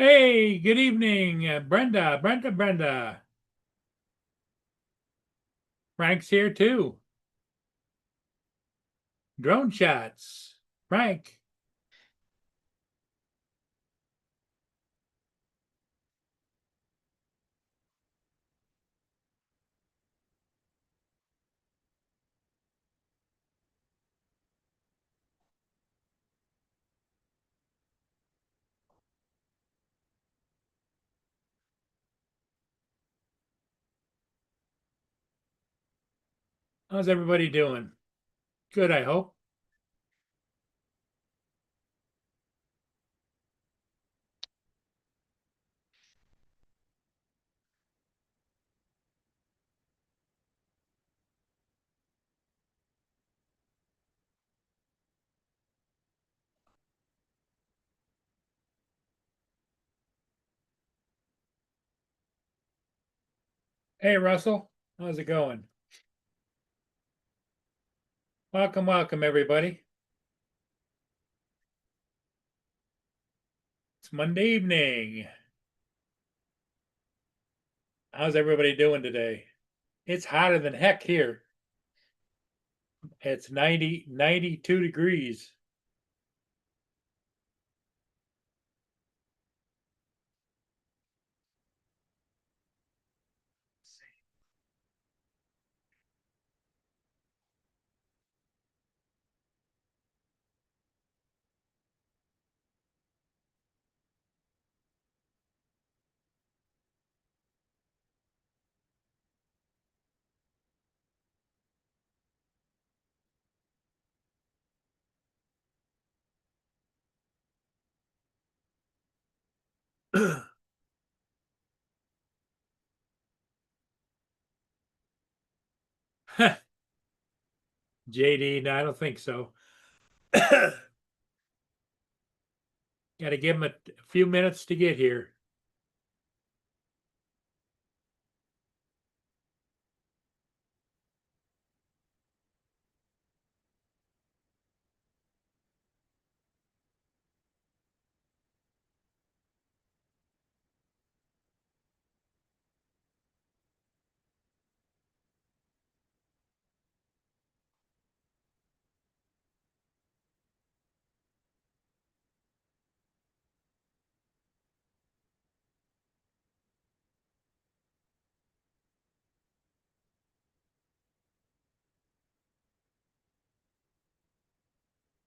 Hey, good evening, Brenda. Frank's here too. Drone shots. Frank, how's everybody doing? Good, I hope. Hey, Russell, how's it going? Welcome, everybody. It's Monday evening. How's everybody doing today? It's hotter than heck here. It's 92 degrees. JD, no, I don't think so. Got to give him a few minutes to get here.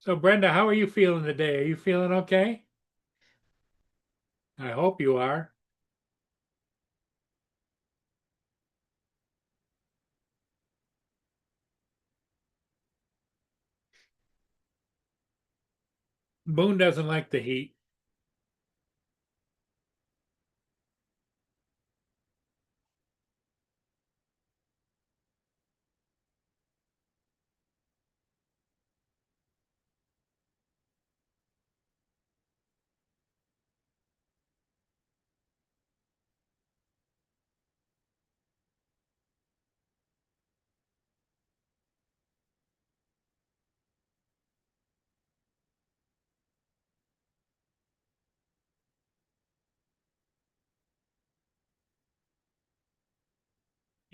So, Brenda, how are you feeling today? Are you feeling okay? I hope you are. Boone doesn't like the heat.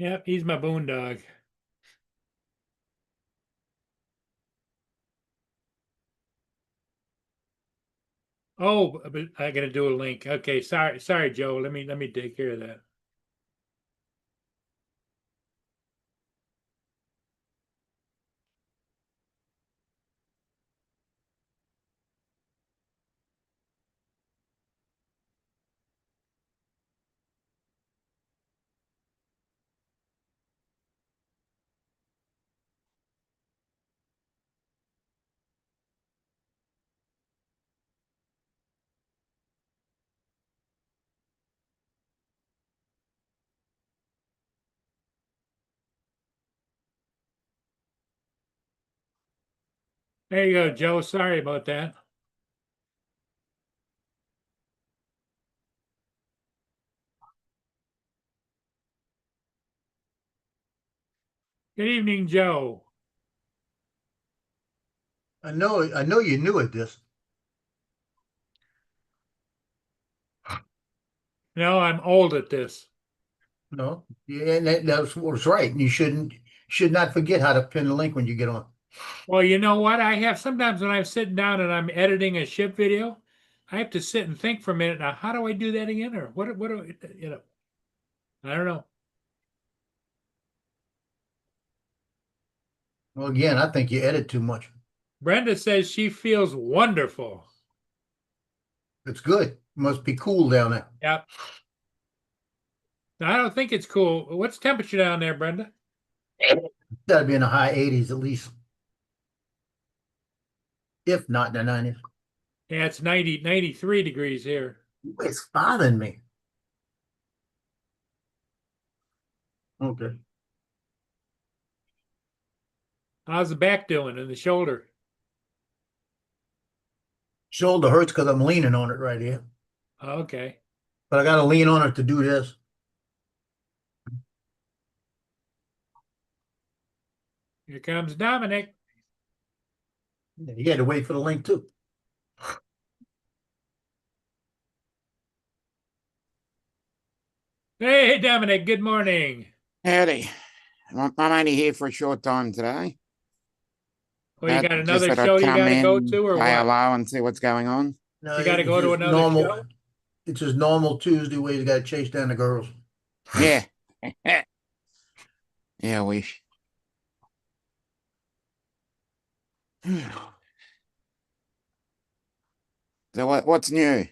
Yep, he's my boondog. Oh, but I gotta do a link. Okay, sorry, Joe. Let me take care of that. There you go, Joe. Sorry about that. Good evening, Joe. I know you knew it this. No, I'm old at this. No. Yeah, and that was right. And you should not forget how to pin the link when you get on. Well, you know what? I have sometimes when I'm sitting down and I'm editing a ship video, I have to sit and think for a minute. Now, how do I do that again? Or what do I don't know. Well, again, I think you edit too much. Brenda says she feels wonderful. It's good. Must be cool down there. Yep. Now, I don't think it's cool. What's temperature down there, Brenda? Gotta be in the high 80s at least, if not in the 90s. Yeah, it's 93 degrees here. It's bothering me. Okay. How's the back doing and the shoulder? Shoulder hurts because I'm leaning on it right here. Okay. But I gotta lean on it to do this. Here comes Dominic. You had to wait for the link too. Hey, Dominic, good morning. Howdy. I'm only here for a short time today. Well, you got Just another that show I'd you come got to go in, to or say what? hello and see what's going on. No, You got to it's go to just another normal. show? It's just normal Tuesday where you gotta chase down the girls. Yeah. Yeah, I wish. So what's new?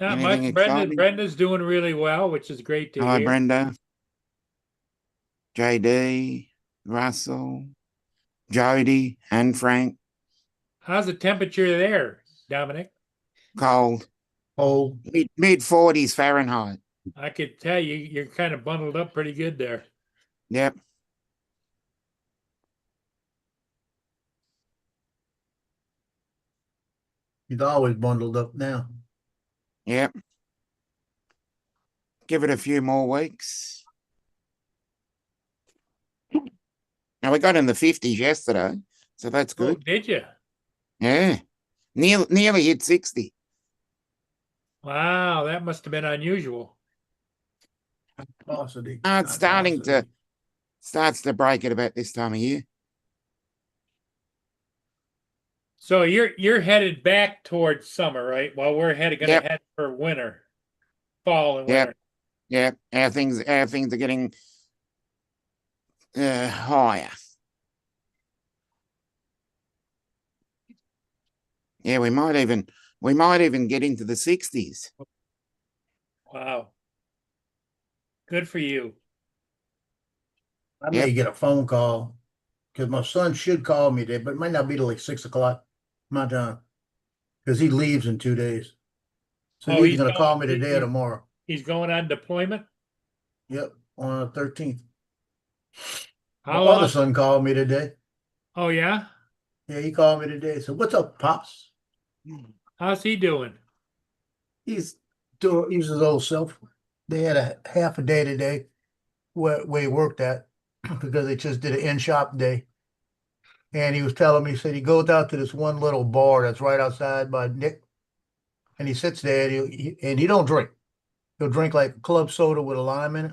Not Anything much. exciting? Brenda's doing really well, which is great to Hello, hear. Brenda. JD, Russell, Jody, and Frank. How's the temperature there, Dominic? Cold. Oh, Mid 40s Fahrenheit. I could tell you're kind of bundled up pretty good there. Yep. he's always bundled up now. Yep. Give it a few more weeks. Now we got in the 50s yesterday, so that's Oh, good. did you? Yeah. Nearly hit 60. Wow, that must have been unusual. Velocity. It's starts to break at about this time of year. So you're headed back towards summer, right? While we're gonna Yep. head for winter, fall and Yep. winter. Yeah, our things are getting higher. Yeah, we might even get into the 60s. Wow. Good for you. I may Yep. get a phone call because my son should call me today, but it might not be till like 6 o'clock my time because he leaves in 2 days. So Oh, he's gonna call me today or tomorrow. he's going on deployment. Yep, on the 13th. My How other long? son called me today. Oh yeah. Yeah, he called me today. So what's up, Pops? How's he doing? He's he's his old self. They had a half a day today where he worked at because they just did an in-shop day. And he was telling me, he said he goes out to this one little bar that's right outside by Nick, and he sits there and he don't drink. He'll drink like club soda with a lime in it.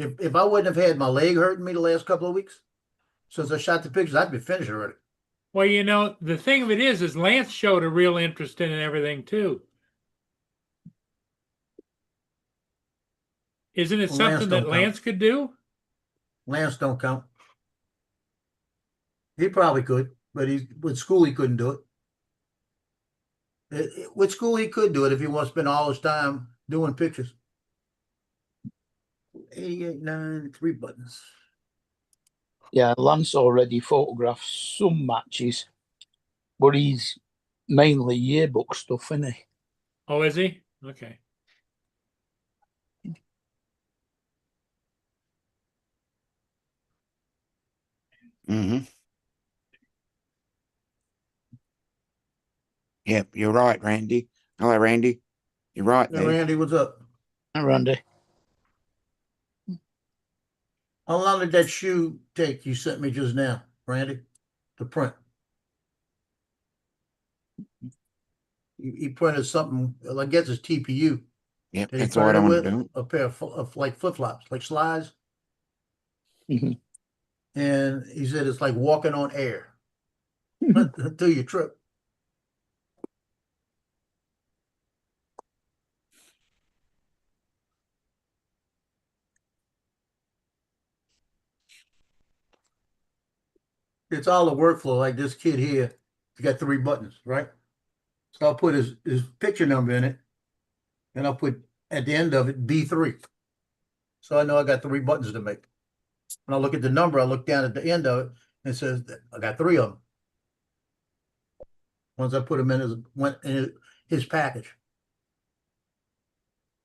If I wouldn't have had my leg hurting me the last couple of weeks, since I shot the pictures, I'd be finished already. Well, you know, the thing of it is Lance showed a real interest in everything too. Isn't it Well, Lance something that don't count. Lance could do? Lance don't count. He probably could, but with school he couldn't do it. With school he could do it if he wants to spend all his time doing pictures. 88, 9, 3 buttons. Yeah, Lance already photographed some matches, but he's mainly yearbook stuff, isn't he? Oh, is he? Okay. Mm-hmm. Yep, you're right, Randy. Hello, Randy. You're right Hey, there. Randy, what's up? Hey, Randy. How long did that shoe take you sent me just now, Randy, to print? He printed something, I guess it's TPU. Yep, Did he that's what print I it want with to do. a pair of like flip-flops, like slides? Mhm. And he said it's like walking on air until you trip. It's all the workflow. Like this kid here, he's got 3 buttons, right? So I'll put his picture number in it, and I'll put at the end of it B3. So I know I got 3 buttons to make. When I look at the number, I look down at the end of it and it says that I got 3 of them. Once I put them in his package.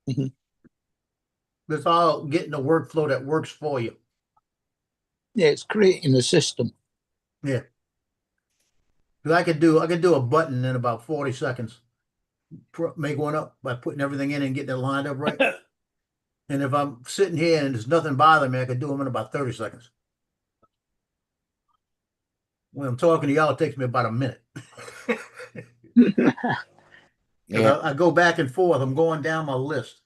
Mhm. It's all getting a workflow that works for you. Yeah, it's creating a system. Yeah. 'Cause I could do a button in about 40 seconds. Make one up by putting everything in and getting it lined up right. And if I'm sitting here and there's nothing bothering me, I could do them in about 30 seconds. When I'm talking to y'all, it takes me about a minute. Yeah, I go back and forth. I'm going down my list.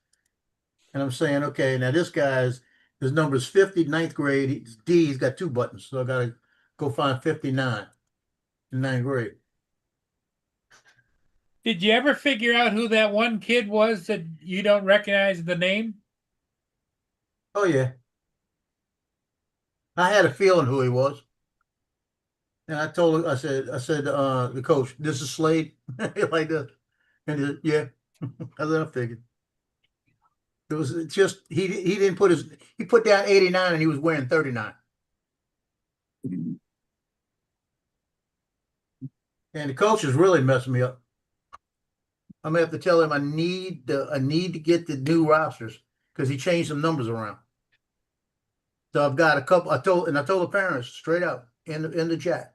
And I'm saying, okay, now this guy's, his number's 50, 9th grade. He's got 2 buttons. So I got to go find 59 in 9th grade. Did you ever figure out who that one kid was that you don't recognize the name? Oh, yeah. I had a feeling who he was. And I told him, I said, the coach, this is Slade, like this. And he said, yeah. I said, I figured. It was just he didn't put he put down 89 and he was wearing 39. And the coach is really messing me up. I'm gonna have to tell him I need to get the new rosters because he changed some numbers around. So I've got a couple. I told the parents straight out in the chat.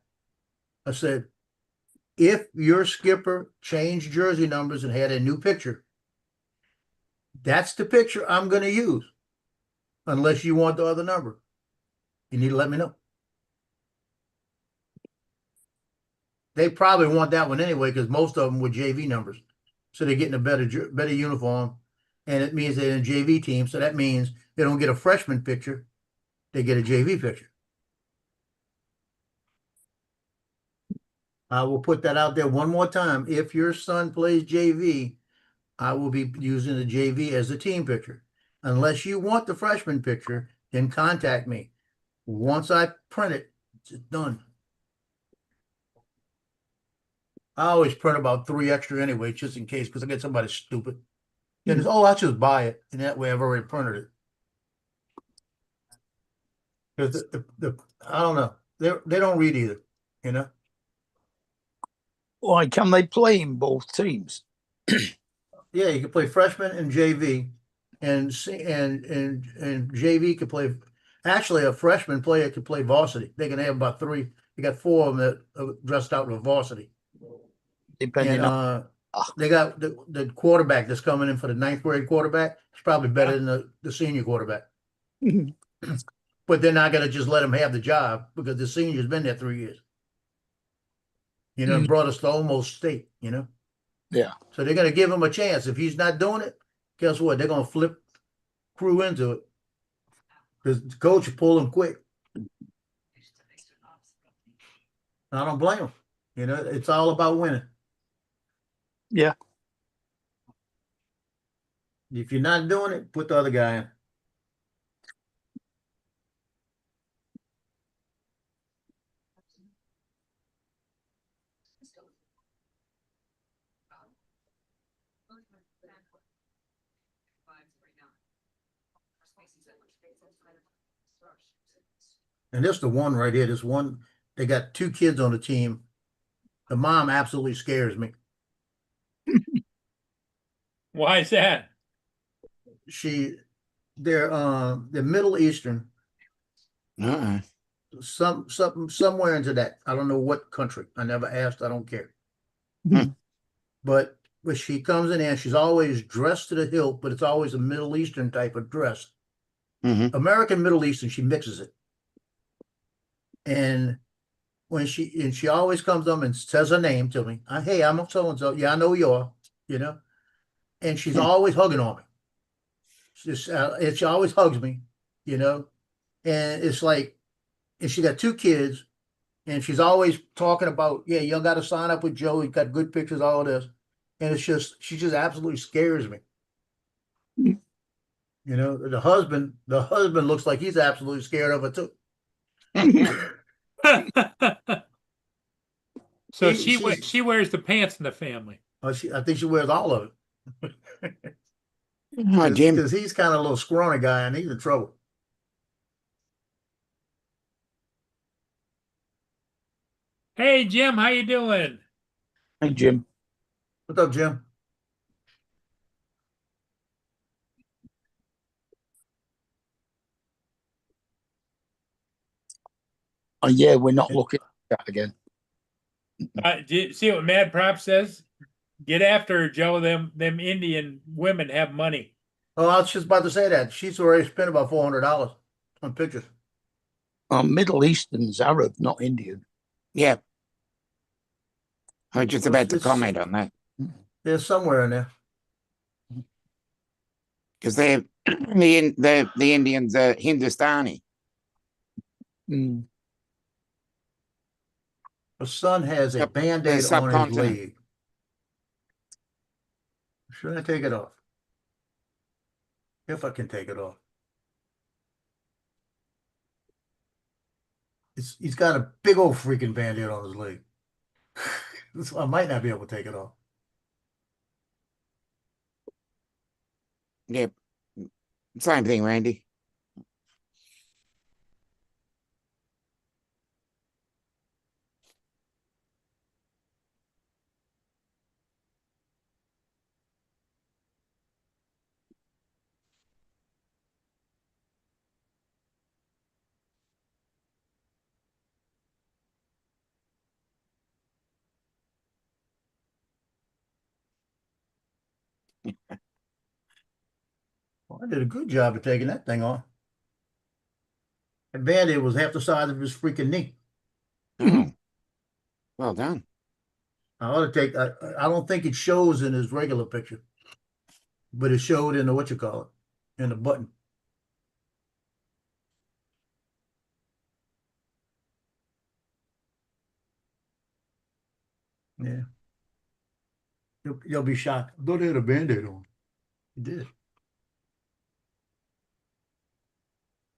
I said, if your skipper changed jersey numbers and had a new picture, that's the picture I'm going to use. Unless you want the other number, you need to let me know. They probably want that one anyway because most of them were JV numbers, so they're getting a better uniform, and it means they're in a JV team. So that means they don't get a freshman picture; they get a JV picture. I will put that out there one more time. If your son plays JV, I will be using the JV as the team picture. Unless you want the freshman picture, then contact me. Once I print it, it's done. I always print about 3 extra anyway, just in case, because I get somebody stupid. Then it's, I'll just buy it, and that way I've already printed it. Because I don't know, they don't read either, you know. Why can they play in both teams? Yeah, you can play freshman and JV, and JV can play. Actually, a freshman player can play varsity. They can have about 3. You got 4 of them that are dressed out with varsity. Depending And on they got the quarterback that's coming in for the 9th grade quarterback. It's probably better than the senior quarterback. But they're not going to just let him have the job because the senior's been there 3 years. You know, brought us to almost state, you know. Yeah. So they're going to give him a chance. If he's not doing it, guess what? They're going to flip crew into it. because the coach pulled him quick. I don't blame him. You know, it's all about winning. Yeah. If you're not doing it, put the other guy in. And this the one right here. This one, they got 2 kids on the team. The mom absolutely scares me. Why is that? They're Middle Eastern, Uh-uh. somewhere into that. I don't know what country. I never asked. I don't care. Hmm. But when she comes in there, she's always dressed to the hilt, but it's always a Middle Eastern type of dress. Hmm. American Middle Eastern, she mixes it. And when she always comes up and says her name to me. Hey, I'm so and so. Yeah, I know you are. You know, and she's always hugging on me. She always hugs me. You know, and it's like, and she got 2 kids, and she's always talking about, yeah, you got to sign up with Joe. He got good pictures, all of this, and she just absolutely scares me. Mm. You know, the husband looks like he's absolutely scared of her too. So She's- she wears the pants in the family. I think she wears all of it. Hi, Jim. Because he's kind of a little scrawny guy and he's in trouble. Hey Jim, how you doing? Hey, Jim. What's up, Jim? Oh, yeah, we're not looking at that again. Do you see what Mad Prop says? Get after her, Joe. Them Indian women have money. Oh, I was just about to say that. She's already spent about $400 on pictures. Middle Eastern's Arab, not Indian. Yeah. I was just about to It's- comment on that There's somewhere in there. because they're the Indians are Hindustani. Mm. Her son has a Yep, Band-Aid the on his subcontinent. leg. Should I take it off? If I can take it off. He's got a big old freaking Band-Aid on his leg. So I might not be able to take it off. Yep. Same thing, Randy. Well, I did a good job of taking that thing off. That Band-Aid was half the size of his freaking knee. Oh, well done. I ought to take. I don't think it shows in his regular picture, but it showed in the in the button. Yeah, you'll be shocked. I thought they had a Band-Aid on. It did.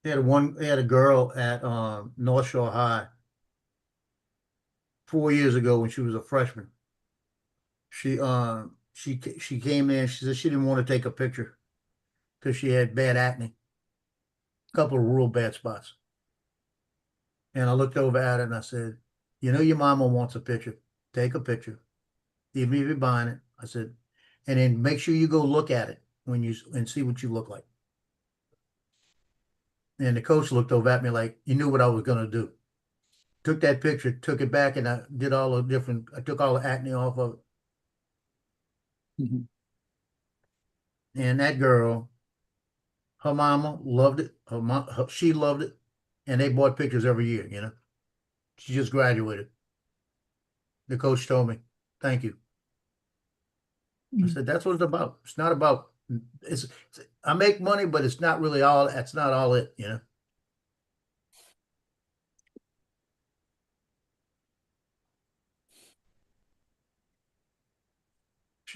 They had a girl at North Shore High 4 years ago when she was a freshman. She came in. She said she didn't want to take a picture because she had bad acne, a couple of real bad spots. And I looked over at her and I said, "You know your mama wants a picture. Take a picture, even if you're buying it." I said, and then make sure you go look at it and see what you look like. And the coach looked over at me like he knew what I was gonna do. Took that picture, took it back, and I took all the acne off of it. Mhm. And that girl, her mama loved it. She loved it, and they bought pictures every year. You know, she just graduated. The coach told me, "Thank you." I said, "That's what it's about. It's not about. I make money, but it's not really all. That's not all it. You know."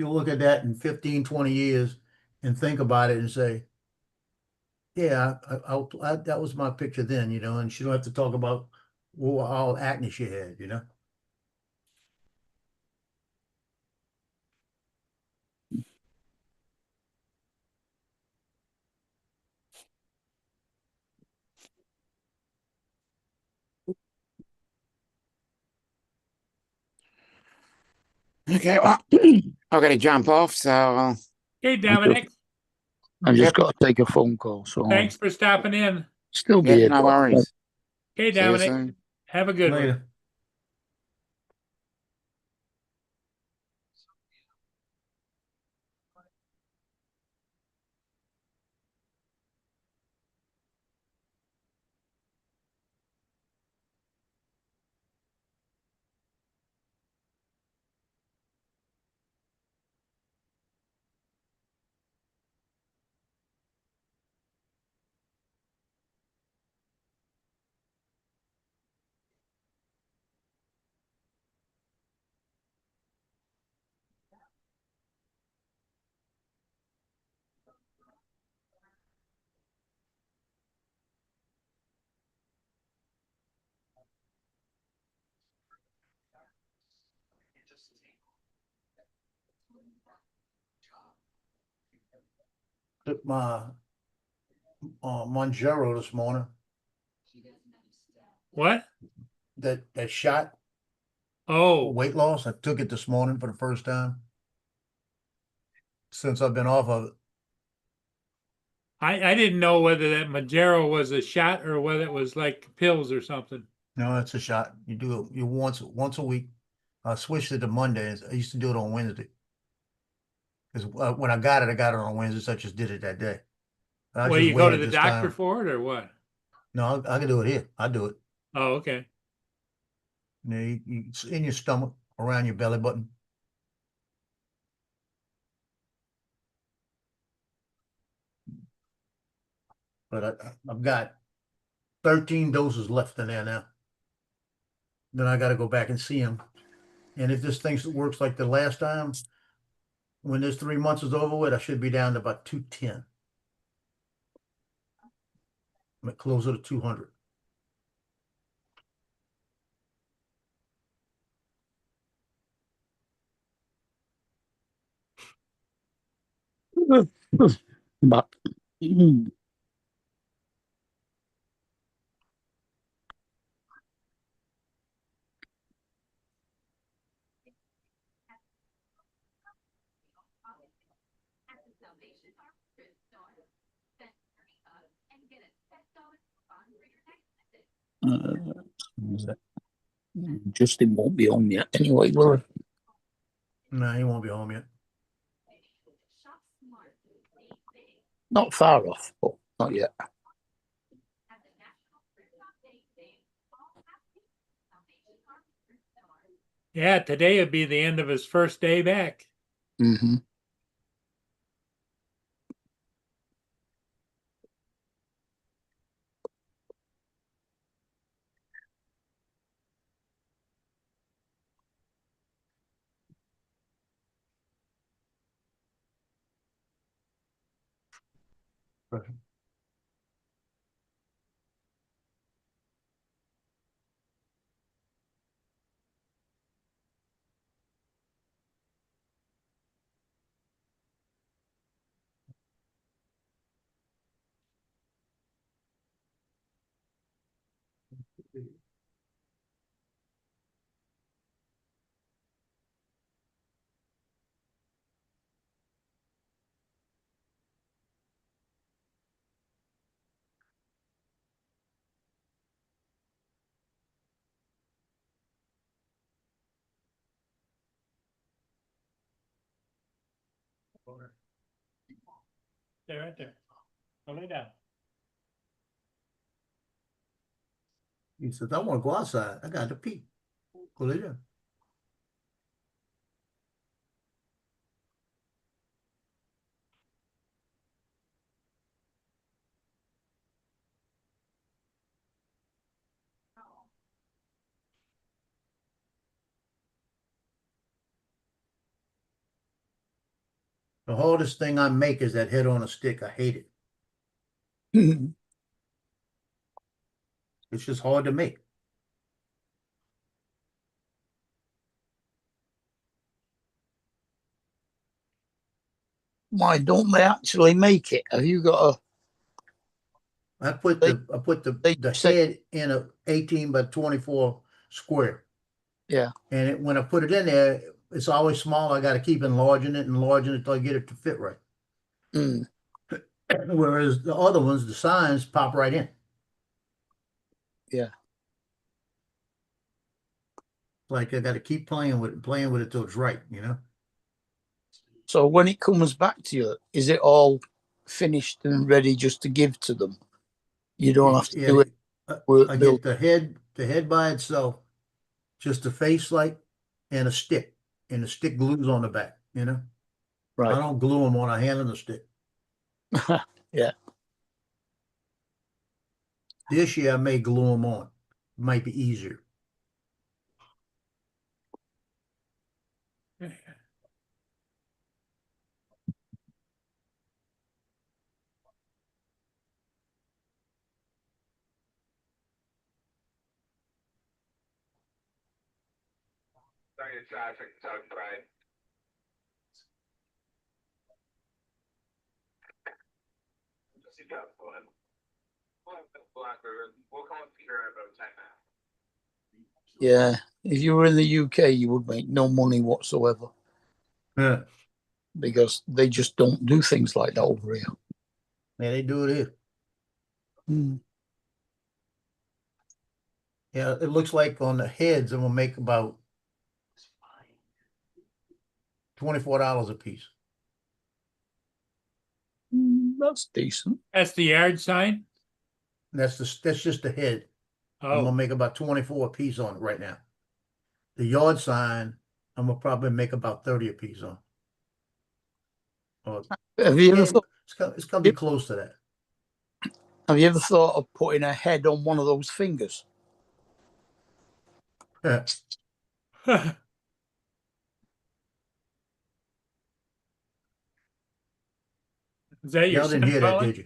she'll look at that in 15, 20 years and think about it and say, yeah, that was my picture then, you know, and she don't have to talk about all acne she had, you know? Okay, well, I've got to jump off, so Hey, Dominic, I just Yep. got to take a phone call, so I'll thanks for stopping in. still be yeah, here. no worries. Hey, See you Dominic, soon. have a good one. Later. Took my Monjaro this morning. What? That shot for Oh, weight loss. I took it this morning for the first time since I've been off of it. I didn't know whether that Majero was a shot or whether it was like pills or something. No, it's a shot. You do it once a week. I switched it to Mondays. I used to do it on Wednesday. Because when I got it on Wednesday, so I just did it that day. I Well, just you go to waited the this doctor time. for it or what? No, I can do it here. I do it. Oh, okay. You know, it's in your stomach, around your belly button. But I've got 13 doses left in there now. Then I got to go back and see him. And if this thing works like the last time, when this 3 months is over with, I should be down to about 210. I'm closer to 200. But Justin won't be on yet anyway, will he? No, he won't be home yet. Not far off, but not yet. Yeah, today would be the end of his first day back. Mm-hmm. Stay right there. Go lay down. He says, I want to go outside. I got to pee. Go lay down. The hardest thing I make is that head on a stick. I hate it. It's just hard to make. Why don't they actually make it? Have you got I put They- the they say- head in a 18 by 24 square. Yeah. And when I put it in there, it's always small. I got to keep enlarging it till I get it to fit right. Mm, Whereas the other ones, the signs pop right in. Yeah. Like I got to keep playing with it till it's right, you know? so when it comes back to you, is it all finished and ready just to give to them? You don't have to Yeah, do it. I get the head by itself, just a face light and a stick, and the stick glues on the back, you know? I Right. don't glue them on a hand and a stick. Yeah. This year I may glue them on. Might be easier. Sorry, traffic outside. We'll call Peter in about 10 minutes. Yeah. If you were in the UK, you would make no money whatsoever Yeah, because they just don't do things like that over here. they do it here. Mm. Yeah, it looks like on the heads, I'm gonna make about $24 a piece. That's decent. That's the yard sign? That's just the head. I'm gonna Oh, make about 24 a piece on it right now. The yard sign, I'm gonna probably make about 30 a piece on. Or Have you ever thought? it's gonna be close to that. Have you ever thought of putting a head on one of those fingers? Yeah. is that your Y'all didn't son hear that, calling? did you?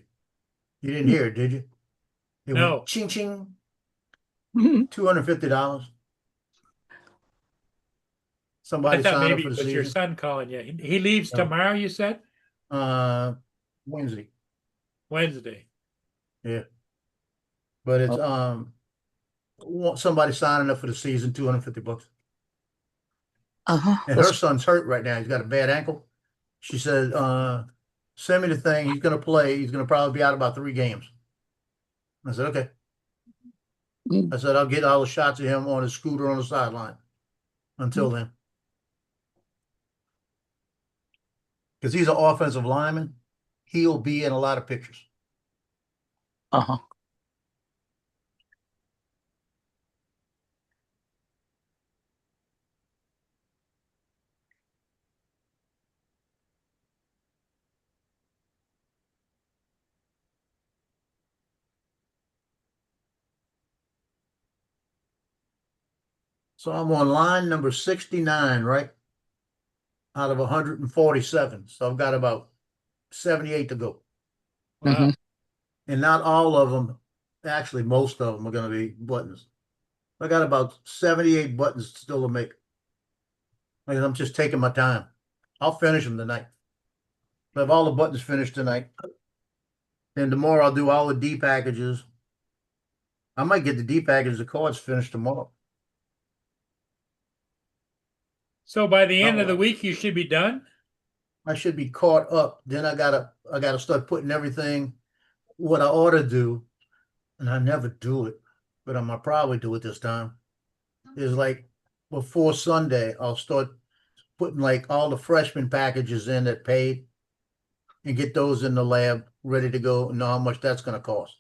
You didn't hear it, did you? It No. went ching ching, Mhm. $250. I Somebody thought signed up maybe for it the was your season. son calling you. He leaves No. tomorrow, you said? Wednesday. Wednesday. Yeah. But it's Oh. somebody signing up for the season, $250. Uh-huh. And her son's hurt right now. He's got a bad ankle. She said, send me the thing. He's gonna play. He's gonna probably be out about 3 games. I said, okay. Mm. I said, I'll get all the shots of him on his scooter on the sideline until then. Because he's an offensive lineman. He'll be in a lot of pictures. Uh-huh. So I'm on line number 69, right? Out of 147. So I've got about 78 to go. Wow. Mhm. And not all of them, actually, most of them are going to be buttons. I got about 78 buttons still to make. Like, I'm just taking my time. I'll finish them tonight. I have all the buttons finished tonight. And tomorrow I'll do all the D packages. I might get the D packages, the cards finished tomorrow. So by the end of the Oh. week, you should be done? I should be caught up. Then I gotta start putting everything what I ought to do, and I never do it, but I'm gonna probably do it this time. Is like before Sunday, I'll start putting like all the freshman packages in that paid and get those in the lab ready to go and know how much that's gonna cost.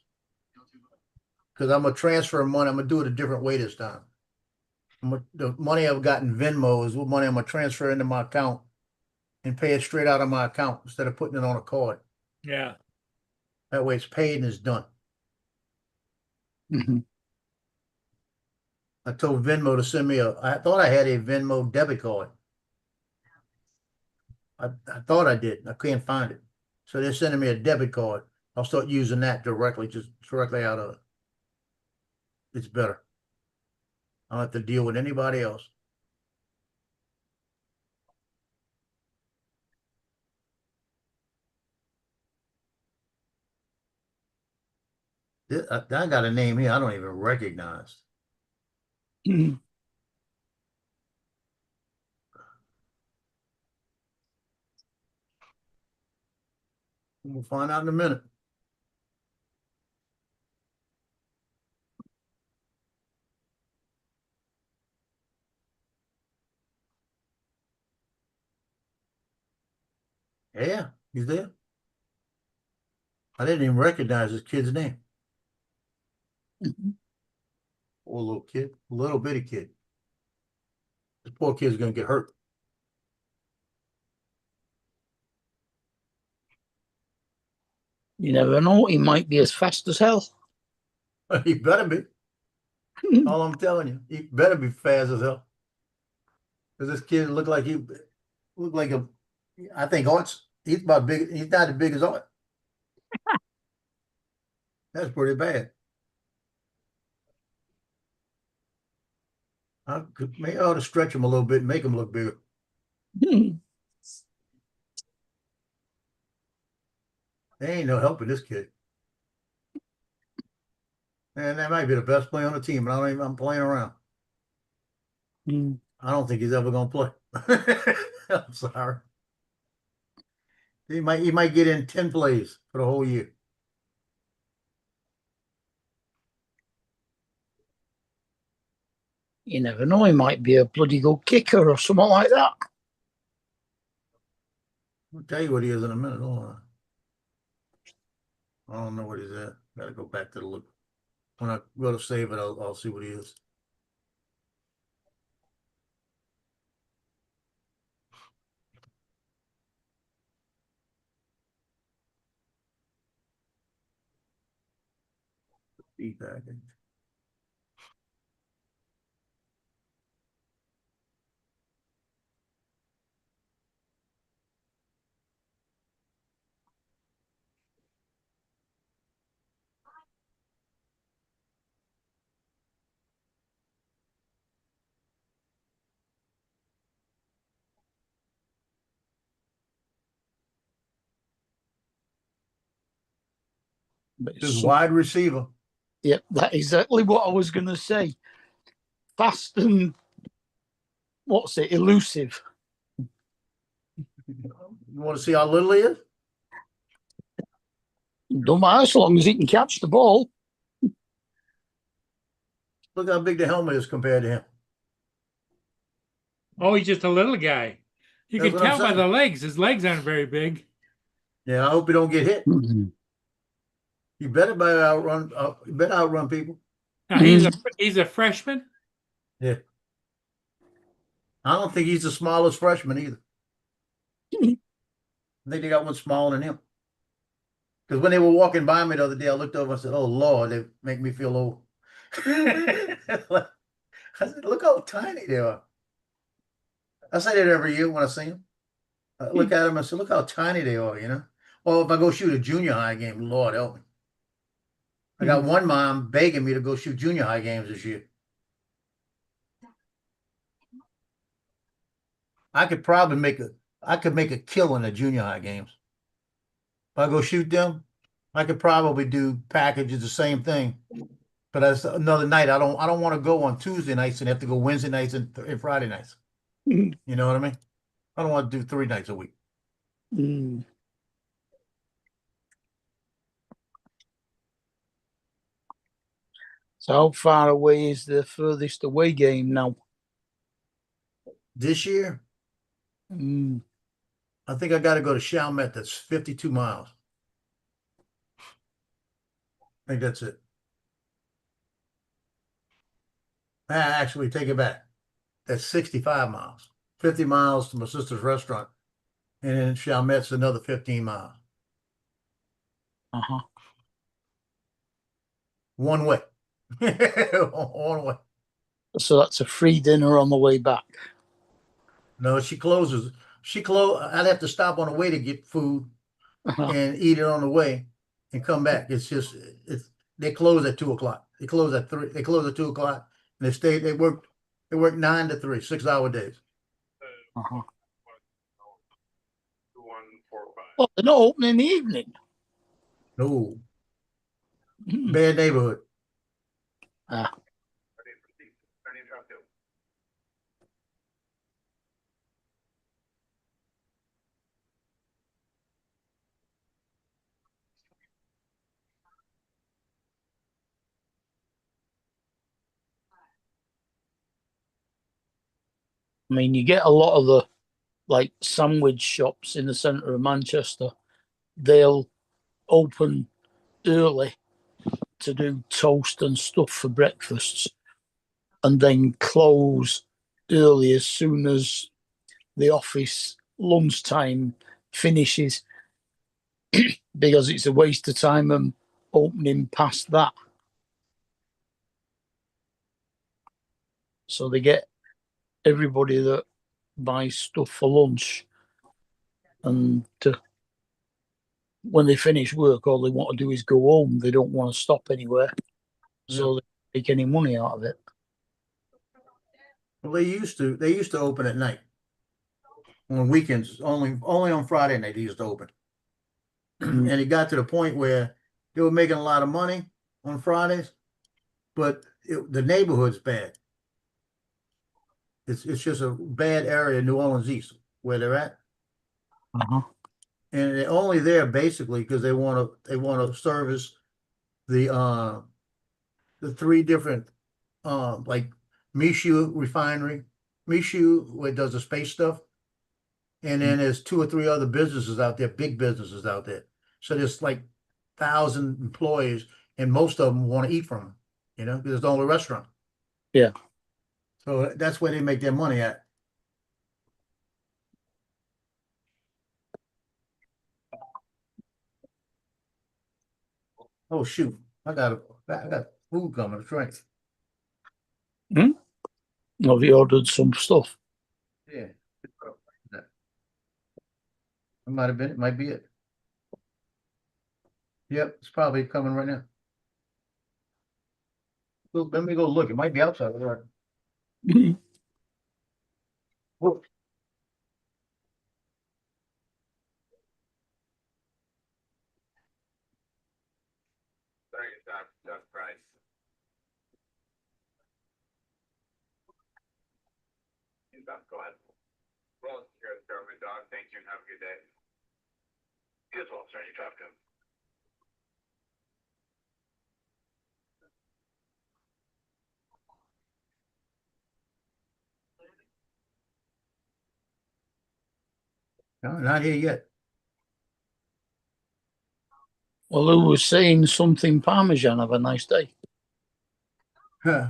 Because I'm gonna transfer money. I'm gonna do it a different way this time. The money I've got in Venmo is what money I'm gonna transfer into my account and pay it straight out of my account instead of putting it on a card. Yeah. That way it's paid and it's done. Mhm. I told Venmo to send me I thought I had a Venmo debit card. I thought I did. I can't find it. So they're sending me a debit card. I'll start using that directly, just directly out of it. It's better. I don't have to deal with anybody else. I got a name here I don't even recognize. Mm. We'll find out in a minute. Yeah, he's there. I didn't even recognize this kid's name. Mhm. Poor little kid, little bitty kid. This poor kid's gonna get hurt. You never know. He might be as fast as hell. He better be. All I'm telling you, he better be fast as hell. Cause this kid looked like I think Art's. He's about big. He's not as big as Art. That's pretty bad. Maybe I ought to stretch him a little bit and make him look bigger. Mm. There ain't no helping this kid. And that might be the best player on the team, but I'm playing around. Mm. I don't think he's ever gonna play. I'm sorry. He might get in 10 plays for the whole year. You never know. He might be a bloody good kicker or something like that. I'll tell you what he is in a minute. Hold on. I don't know what he's at. Gotta go back to the look. When I go to save it, I'll see what he is. Feedback. But This wide receiver. Yep, that's exactly what I was going to say. Fast and elusive. You want to see how little he is? Don't matter as long as he can catch the ball. Look how big the helmet is compared to him. Oh, he's just a little guy. You That's can what I'm tell by saying. the legs. His legs aren't very big. Yeah, I hope he don't get hit. Mm-hmm. You better outrun people. Now, he's a freshman. Yeah. I don't think he's the smallest freshman either. I think they got one smaller than him. Because when they were walking by me the other day, I looked over and said, "Oh Lord, they make me feel old." I said, "Look how tiny they are." I say that every year when I see them. I look at them and say, "Look how tiny they are," you know. Or if I go shoot a junior high game, Lord help me. I got one mom begging me to go shoot junior high games this year. I could probably make a kill in the junior high games. If I go shoot them, I could probably do packages the same thing. But that's another night. I don't want to go on Tuesday nights and have to go Wednesday nights and Friday nights. You know what I mean? I don't want to do 3 nights a week. Mm. So how far away is the furthest away game now? This year, Mm. I think I got to go to Chalmette. That's 52 miles. I think that's it. Actually, take it back. That's 65 miles. 50 miles to my sister's restaurant. And then Chalmette's another 15 miles. Uh-huh. One way. One way. So that's a free dinner on the way back. No, she closes. she closed. I'd have to stop on the way to get food and eat it on the way and come back. It's just they close at 2 o'clock. They close at 3. They close at 2 o'clock, and they work 9 to 3, 6 hour days. Uh-huh. 2145. Well, they're not open in the evening. No, Hmm. bad neighborhood. Ah, Ready to proceed. Ready to drop two. I mean, you get a lot of the like sandwich shops in the centre of Manchester. They'll open early to do toast and stuff for breakfasts, and then close early as soon as the office lunchtime finishes, because it's a waste of time opening past that. So they get everybody that buys stuff for lunch, and when they finish work, all they want to do is go home. They don't want to stop anywhere, so they don't make any money out of it. Well, they used to open at night. On weekends, only on Friday night they used to open. And it got to the point where they were making a lot of money on Fridays, but the neighborhood's bad. It's just a bad area in New Orleans East where they're at, Uh-huh. and they're only there basically because they want to service the 3 different like Michoud refinery, Michoud where it does the space stuff, and then there's 2 or 3 other businesses out there, big businesses out there. So there's like 1,000 employees, and most of them want to eat from them, because it's the only restaurant. Yeah. So that's where they make their money at. Oh shoot! I got food coming. That's right. Have you ordered some stuff? Yeah. It might have been. It might be it. Yep, it's probably coming right now. Well, let me go look. It might be outside. Right. Whoa. Sorry, Doc Price. Go ahead. Well, you're a government dog. Thank you and have a good day. You as well, sir. You talk to him. No, not here yet. Well, who was saying something Parmesan? Have a nice day. Huh.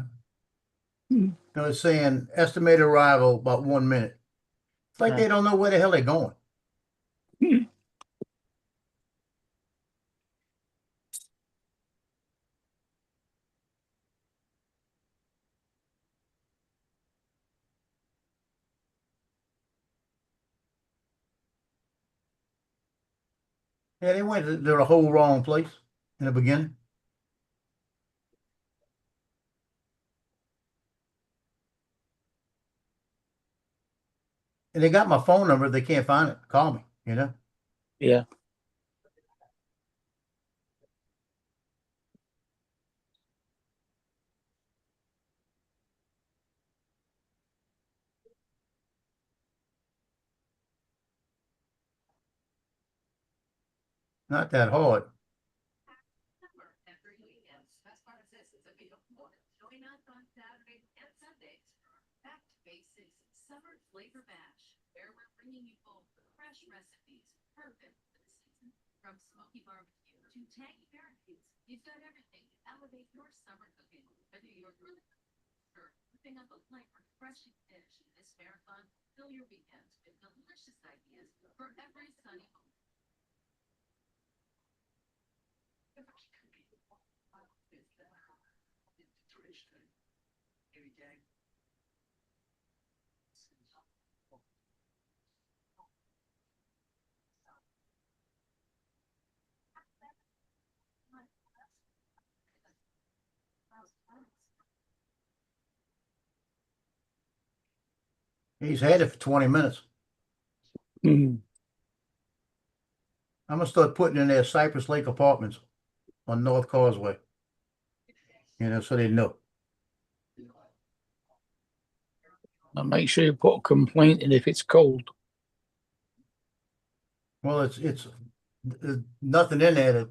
No, it's saying estimated arrival about 1 minute. It's like they don't know where the hell they're going. Yeah, they went to the whole wrong place in the beginning. And they got my phone number. If they can't find it, call me. Yeah. Not that hard. Summer Flavor Bash, where we're bringing you both fresh recipes perfect for the season. From smoky barbecue to tangy barbecues, you've got everything to elevate your summer cooking. Whether you're grilling or whipping up a light, refreshing dish in this marathon, fill your weekends with delicious ideas for every sunny home. He's had it for 20 minutes. Mm. I'm gonna start putting in there Cypress Lake Apartments on North Causeway. So they know. And make sure you put a complaint in if it's cold. Well, there's nothing in there that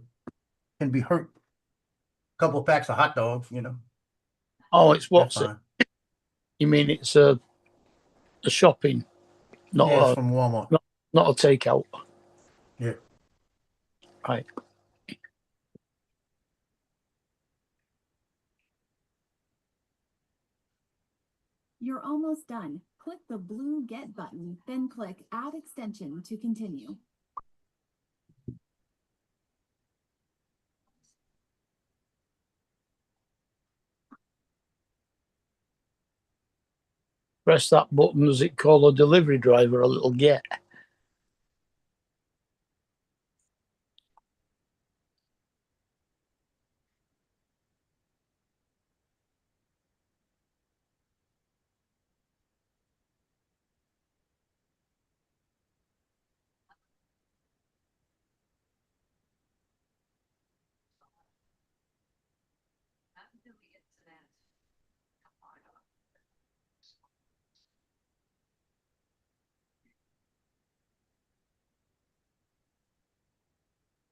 can be hurt. Couple of packs of hot dogs. Oh, it's That's what's it? fine. You mean it's a shopping, not Yeah, it's a from Walmart. not a takeout. Yeah. Right. You're almost done. Click the blue Get button, then click Add Extension to continue. Press that button. Does it call a delivery driver a little get? Not until we get to that. Come on.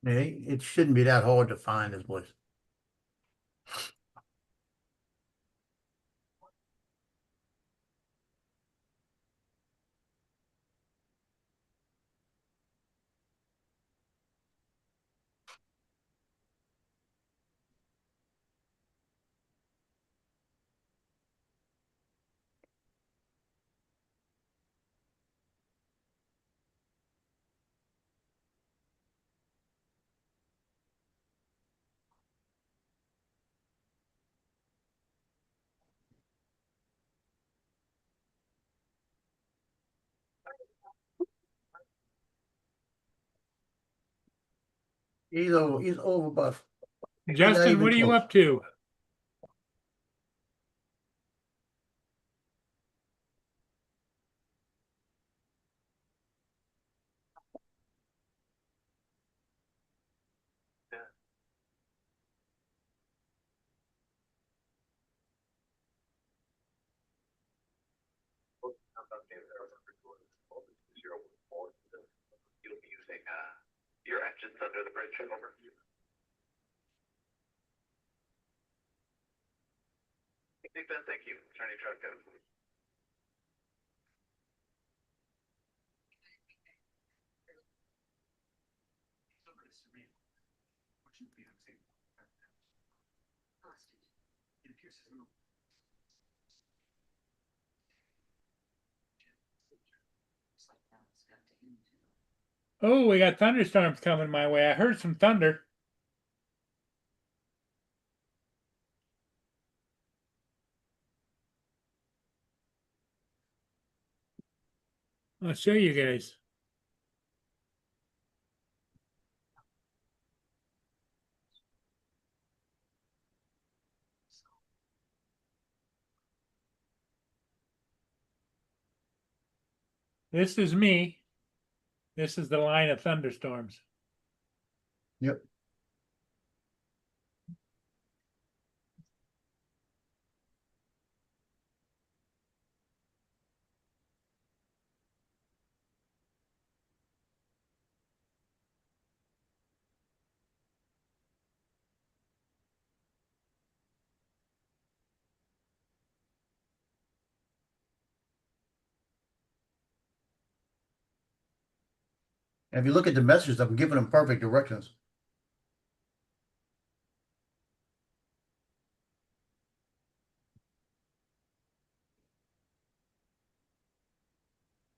Yeah, it shouldn't be that hard to find this place. He's over, Buff. Justin, even what are you close. up to? You'll be using, your engines under the bridge over. Big Ben, thank you. Attorney Truck. Oh, we got thunderstorms coming my way. I heard some thunder. I'll show you guys. This is me. This is the line of thunderstorms. Yep. If you look at the messages, I'm giving them perfect directions.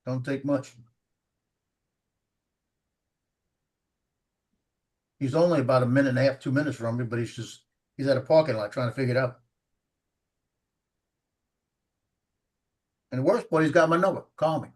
Don't take much. He's only about a minute and a half, 2 minutes from me, but he's at a parking lot trying to figure it out. And the worst part, he's got my number. Call me.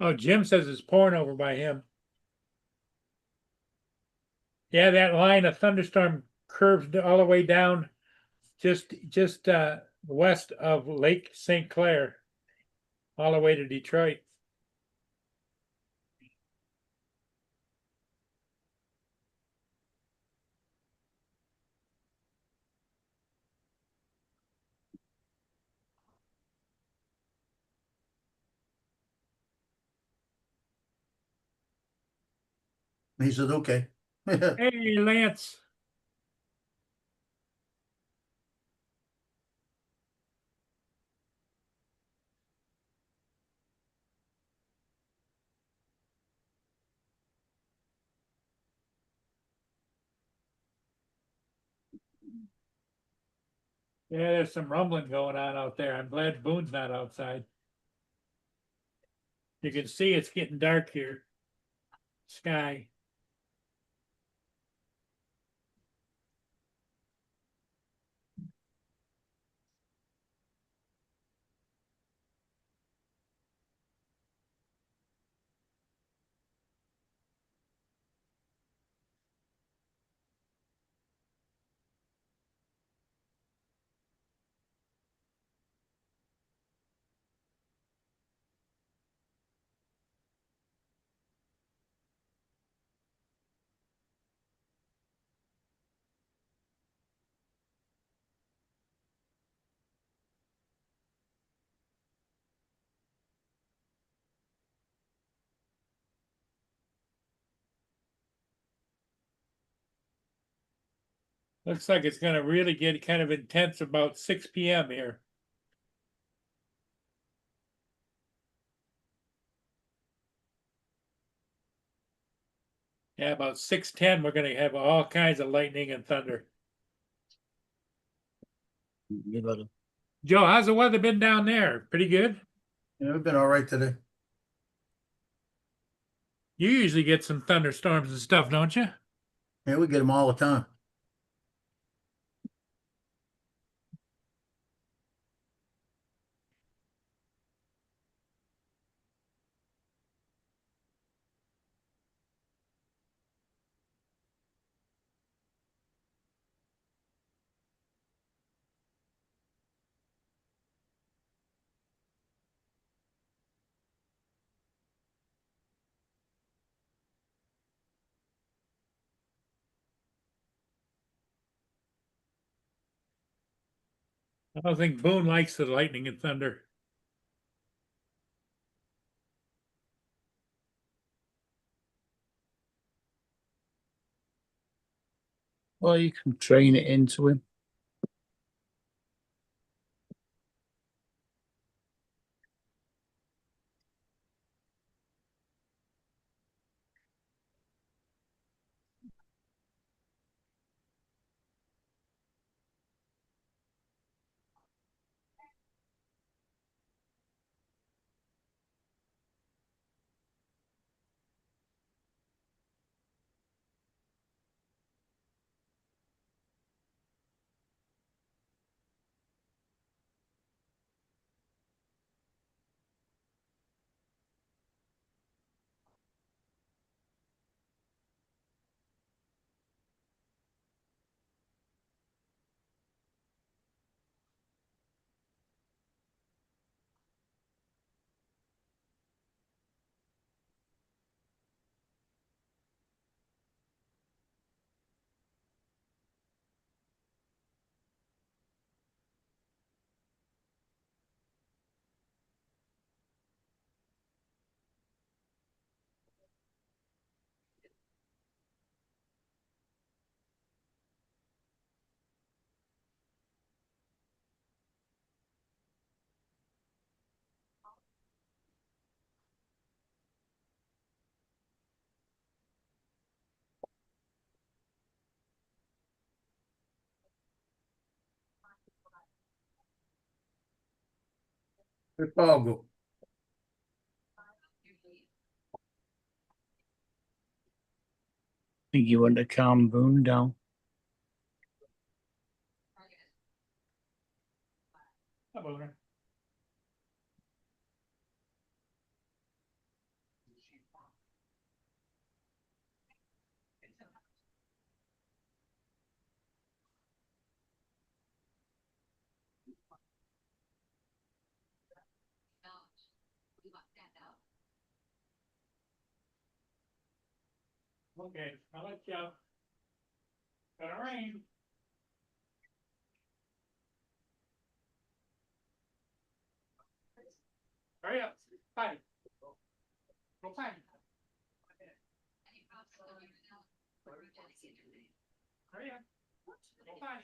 Oh, Jim says it's pouring over by him. Yeah, that line of thunderstorm curves all the way down just west of Lake St. Clair, all the way to Detroit. He said, okay. Hey, Lance. Yeah, there's some rumbling going on out there. I'm glad Boone's not outside. You can see it's getting dark here. Sky. Looks like it's gonna really get kind of intense about 6 p.m. here. Yeah, about 6:10, we're gonna have all kinds of lightning and thunder. You got to- Joe, how's the weather been down there? Pretty good? Yeah, we've been all right today. You usually get some thunderstorms and stuff, don't you? Yeah, we get them all the time. I don't think Boone likes the lightning and thunder. Well, you can train it into him. Where'd Paul go? I think you want to calm Boone down. How about her? Okay, I'll let you out. Gonna rain. Hurry up, bye. Go find. Hurry up. Go find.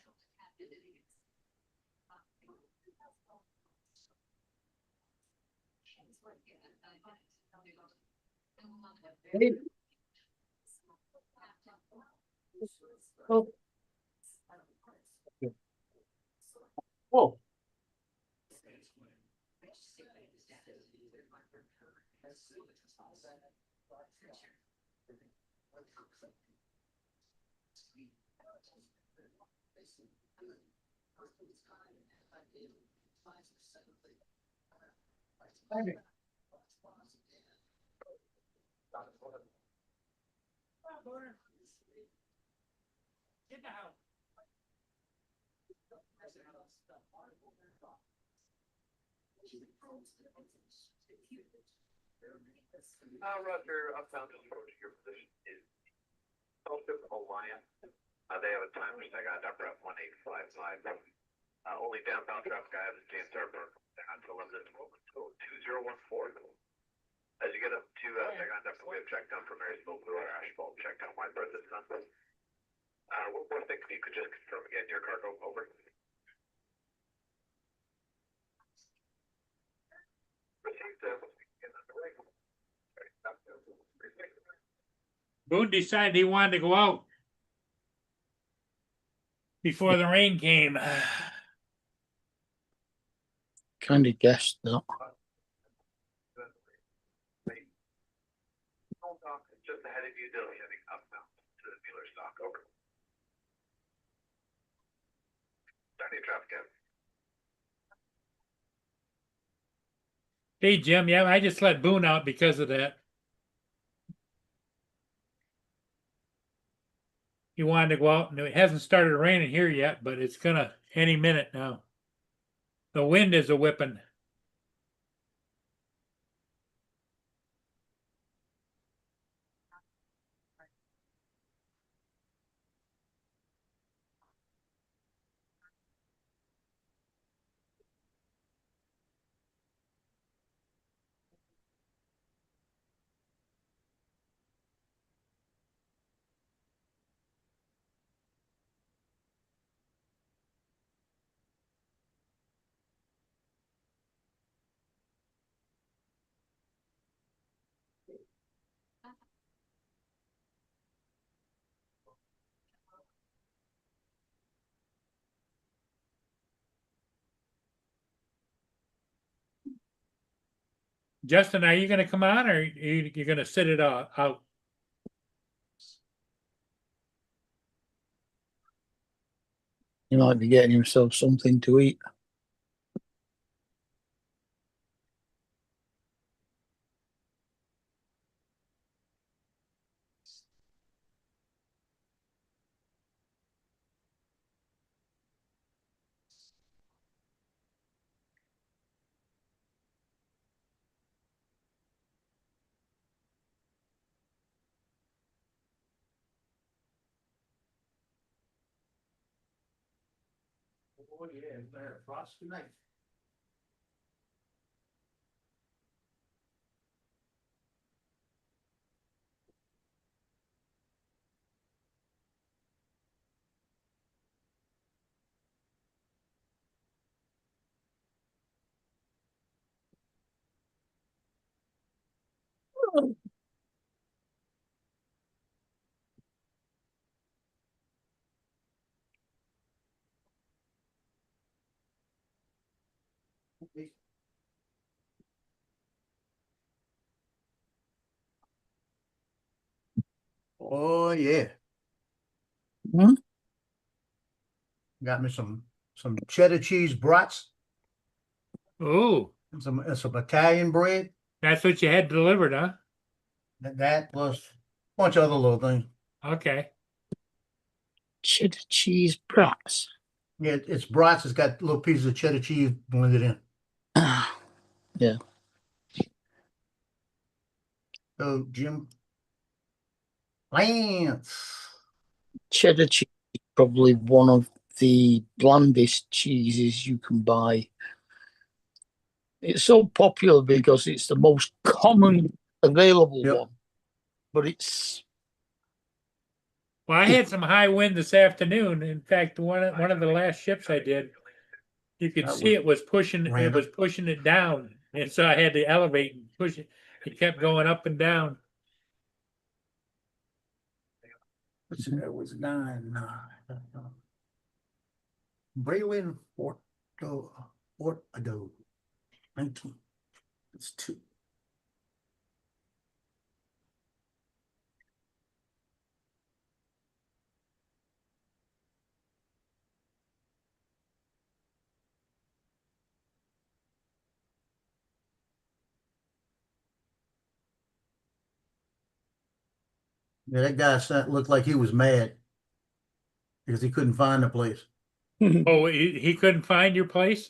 Oh. Get the house. Roger, uptown just approaching your position is Fellowship Alliance. They have a time tag on number of 1855. Only downbound traffic I have is James Harper. They're not to limited to 2014. As you get up to Saigon Depot, we have checked down from Marysville, Blue or Ashford, checked down White Bird this month. One more thing, if you could just confirm again your cargo over. Received, get underway. Boone decided he wanted to go out before the rain came. Kind of guessed that. Just ahead of you, they'll be heading upbound to the Mueller stock. Over. Starting traffic out. Hey, Jim, yeah, I just let Boone out because of that. He wanted to go out, and it hasn't started raining here yet, but it's gonna any minute now. The wind is a whipping. Justin, are you gonna come on, or you're gonna sit it out? He might be getting himself something to eat. Oh, yeah, it's there, frosty night. Oh, yeah. Hmm? Got me some cheddar cheese brats Oh, and some Italian bread. that's what you had delivered, huh? That plus a bunch of other little things. Okay. Cheddar cheese brats. Yeah, it's brats. It's got little pieces of cheddar cheese blended in. Yeah. So Jim, Lance. Cheddar cheese is probably one of the blandest cheeses you can buy. It's so popular because it's the most common available Yep. one, but it's Well, I had some high wind this afternoon. In fact, one of the last ships I did, you could That see it was pushing random. it down, and so I had to elevate and push it. It kept going up and down. It was 9. Braylon Fort Ado. 19. It's 2. Yeah, that guy looked like he was mad because he couldn't find the place. Oh, he couldn't find your place?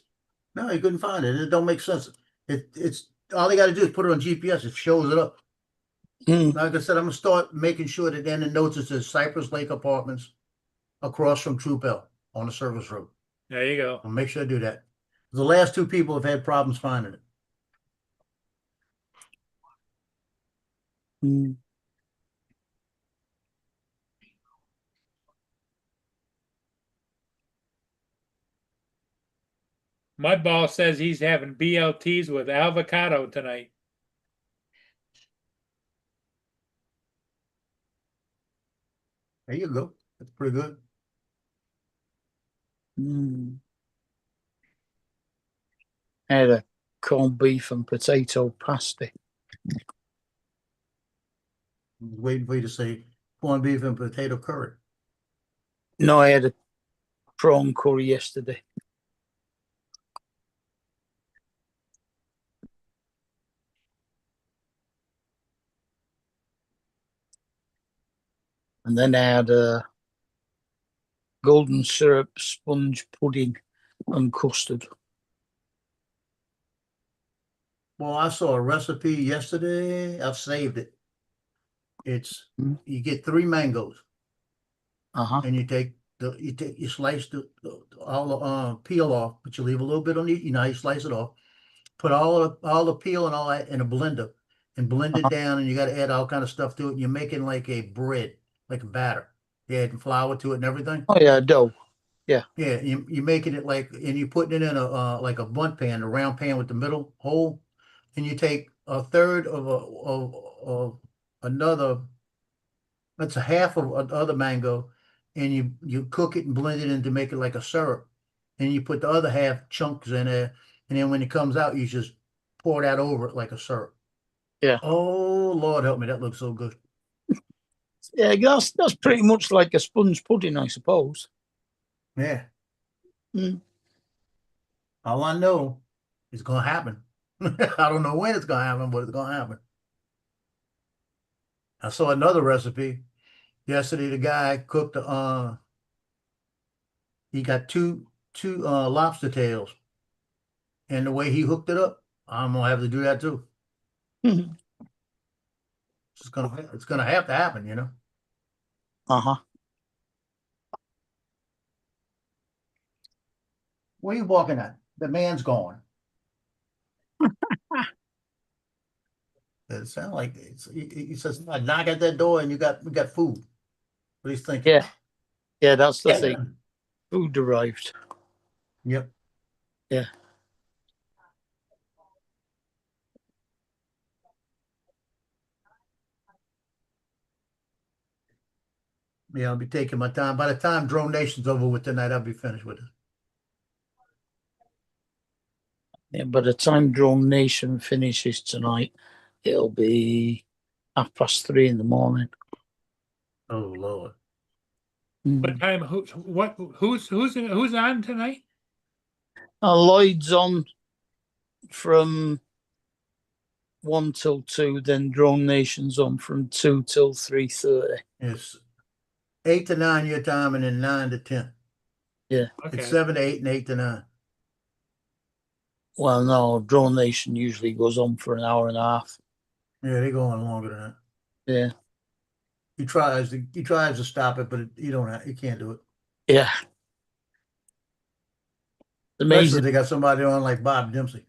No, he couldn't find it. It don't make sense. It's all they got to do is put it on GPS. It shows it up. Like I said, I'm gonna start making sure that in the notes it says Cypress Lake Apartments across from Troop L on the service road. There you go. I'll make sure I do that. The last 2 people have had problems finding it. My boss says he's having BLTs with avocado tonight. There you go. That's pretty good. I had a corned beef and potato pasty. I was waiting for you to say corned beef and potato curry. No, I had a prawn curry yesterday. And then I had a golden syrup sponge pudding and custard. Well, I saw a recipe yesterday. I've saved it. It's you get 3 mangoes and you slice all the peel off, but you leave a little bit on the you slice it off. Put all the peel and all that in a blender and blend it down, and you got to add all kind of stuff to it. And you're making like a bread, like a batter. You're adding flour to it and everything. Oh yeah, dough. Yeah. Yeah, you're making it like, and you're putting it in a like a bunt pan, a round pan with the middle hole, and you take a third of another, that's a half of another mango, and you cook it and blend it in to make it like a syrup, and you put the other half chunks in there, and then when it comes out, you just pour that over it like a syrup. Yeah. Oh Lord, help me, that looks so good. Yeah, that's pretty much like a sponge pudding, I suppose. Yeah. Mm. All I know is gonna happen. I don't know when it's gonna happen, but it's gonna happen. I saw another recipe yesterday. The guy cooked he got two lobster tails, and the way he hooked it up, I'm gonna have to do that too. It's gonna have to happen, you know. Uh-huh. Where are you walking at? The man's gone. It sounds like he says, "I knock at that door and we got food." What he's thinking? Yeah. Yeah, that's the thing. Food arrived. Yep. Yeah. Yeah, I'll be taking my time. By the time Drone Nation's over with tonight, I'll be finished with it. Yeah, by the time Drone Nation finishes tonight, it'll be 3:30 in the morning. Oh Lord. What time? Who's on tonight? Lloyd's on from 1 till 2, then Drone Nation's on from 2 till 3:30. It's 8 to 9 your time, and then 9 to 10. Yeah. Okay. It's 7 to 8 and 8 to 9. Well, no, Drone Nation usually goes on for an hour and a half. Yeah, they go on longer than that. Yeah. He tries to stop it, but you can't do it. Yeah. Especially Amazing. if they got somebody on like Bob Dempsey.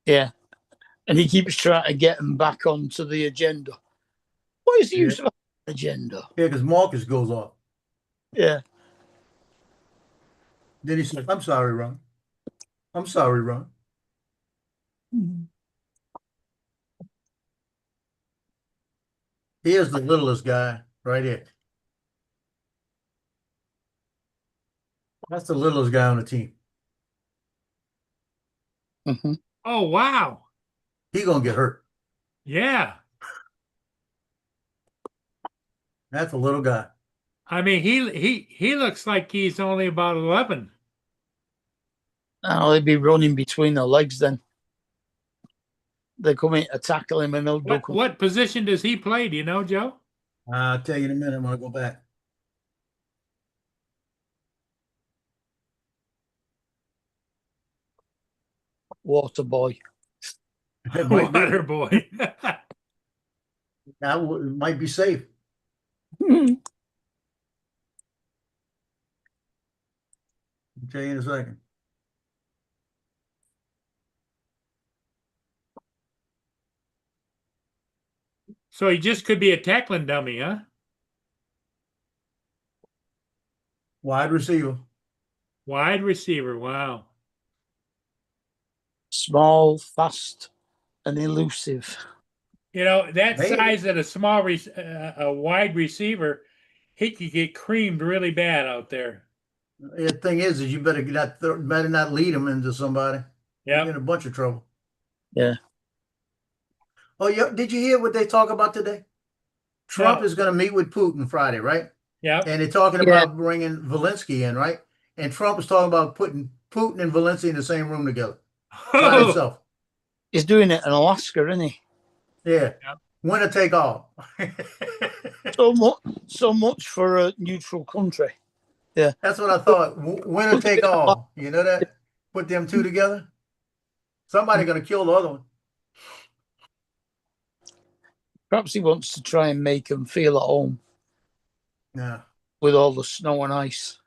Yeah. And he keeps trying to get them back onto the agenda. What is the use of an agenda? Yeah, because Marcus goes off. Yeah. Then he says, I'm sorry, Ron. I'm sorry, Ron. He is the littlest guy right here. That's the littlest guy on the team. Mm-hmm. Oh, wow. He gonna get hurt. Yeah. That's a little guy. I mean, he looks like he's only about 11. Oh, they'd be running between their legs then. They come in to tackle him and they'll duck him. What position does he play? Do you know, Joe? I'll tell you in a minute when I go back. Water boy. It might be. Water boy. It might be safe. I'll tell you in a second. So he just could be a tackling dummy, huh? Wide receiver. Wide receiver. Wow. Small, fast, and elusive. You know, that Maybe. size of a wide receiver, he could get creamed really bad out there. The thing is you better not lead him into somebody. You're in Yeah. a bunch of trouble. Yeah. Oh, yeah. Did you hear what they talk about today? Trump No. is going to meet with Putin Friday, right? Yeah. And they're talking Yeah. about bringing Zelensky in, right? And Trump is talking about putting Putin and Zelensky in the same room together by themselves. He's doing it in Alaska, isn't he? Yeah. Yep. Winner take all. So much for a neutral country. That's what I thought. Winner take all. You know that? Put them two together. Somebody's going to kill the other one. Perhaps he wants to try and make them feel at home Yeah. with all the snow and ice.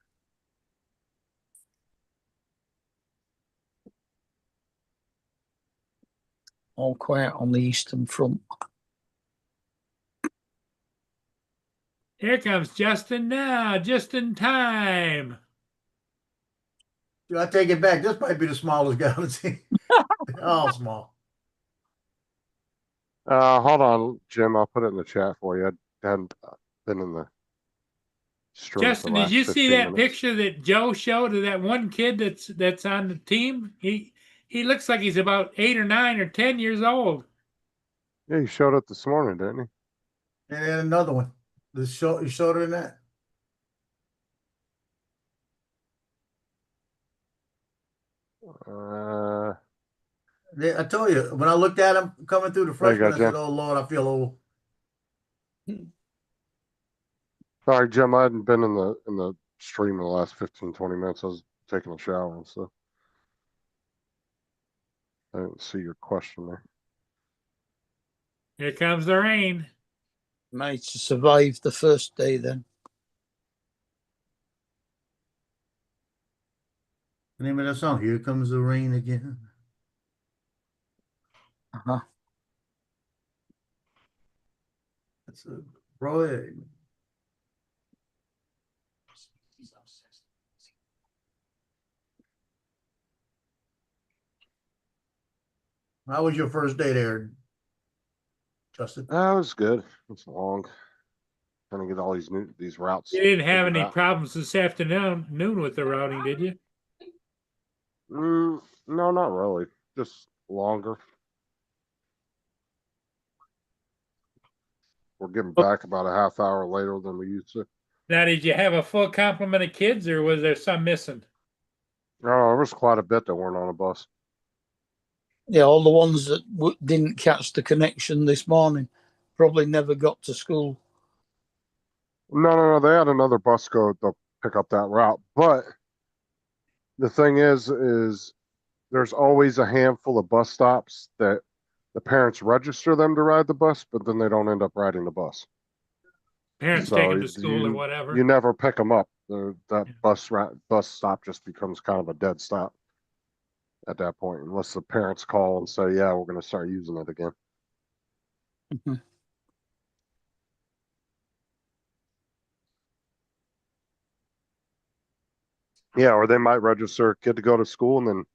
All quiet on the Eastern Front. Here comes Justin now, just in time. I take it back. This might be the smallest guy on the team. They're all small. Hold on, Jim. I'll put it in the chat for you. I hadn't been in the stream. for the Justin, did last you see 15 that minutes. picture that Joe showed of that one kid that's on the team? He looks like he's about 8 or 9 or 10 years old. Yeah, he showed up this morning, didn't he? And another one. You shorter than that. I told you, when I looked at him coming through the There you freshman, go, I said, Jim. oh, Lord, I feel old. Sorry, Jim. I hadn't been in the stream in the last 15, 20 minutes. I was taking a shower and stuff. I didn't see your question there. Here comes the rain. Managed to survive the first day then. The name of that song, Here Comes the Rain Again. Uh-huh. That's a Roy. How was your first day there, Justin? That was good. It's long. Trying to get all these routes. You didn't have figured any out. problems this afternoon with the routing, did you? No, not really. Just longer. We're getting back about a half hour later than we used to. Now, did you have a full complement of kids, or was there some missing? Oh, there was quite a bit that weren't on a bus. Yeah, all the ones that didn't catch the connection this morning probably never got to school. No. They had another bus go to pick up that route. But the thing is there's always a handful of bus stops that the parents register them to ride the bus, but then they don't end up riding the bus. Parents So take them to school or you whatever. never pick them up. That Yeah. bus stop just becomes kind of a dead stop at that point, unless the parents call and say, "Yeah, we're going to start using it again." Mhm. Yeah, or they might register a kid to go to school, and then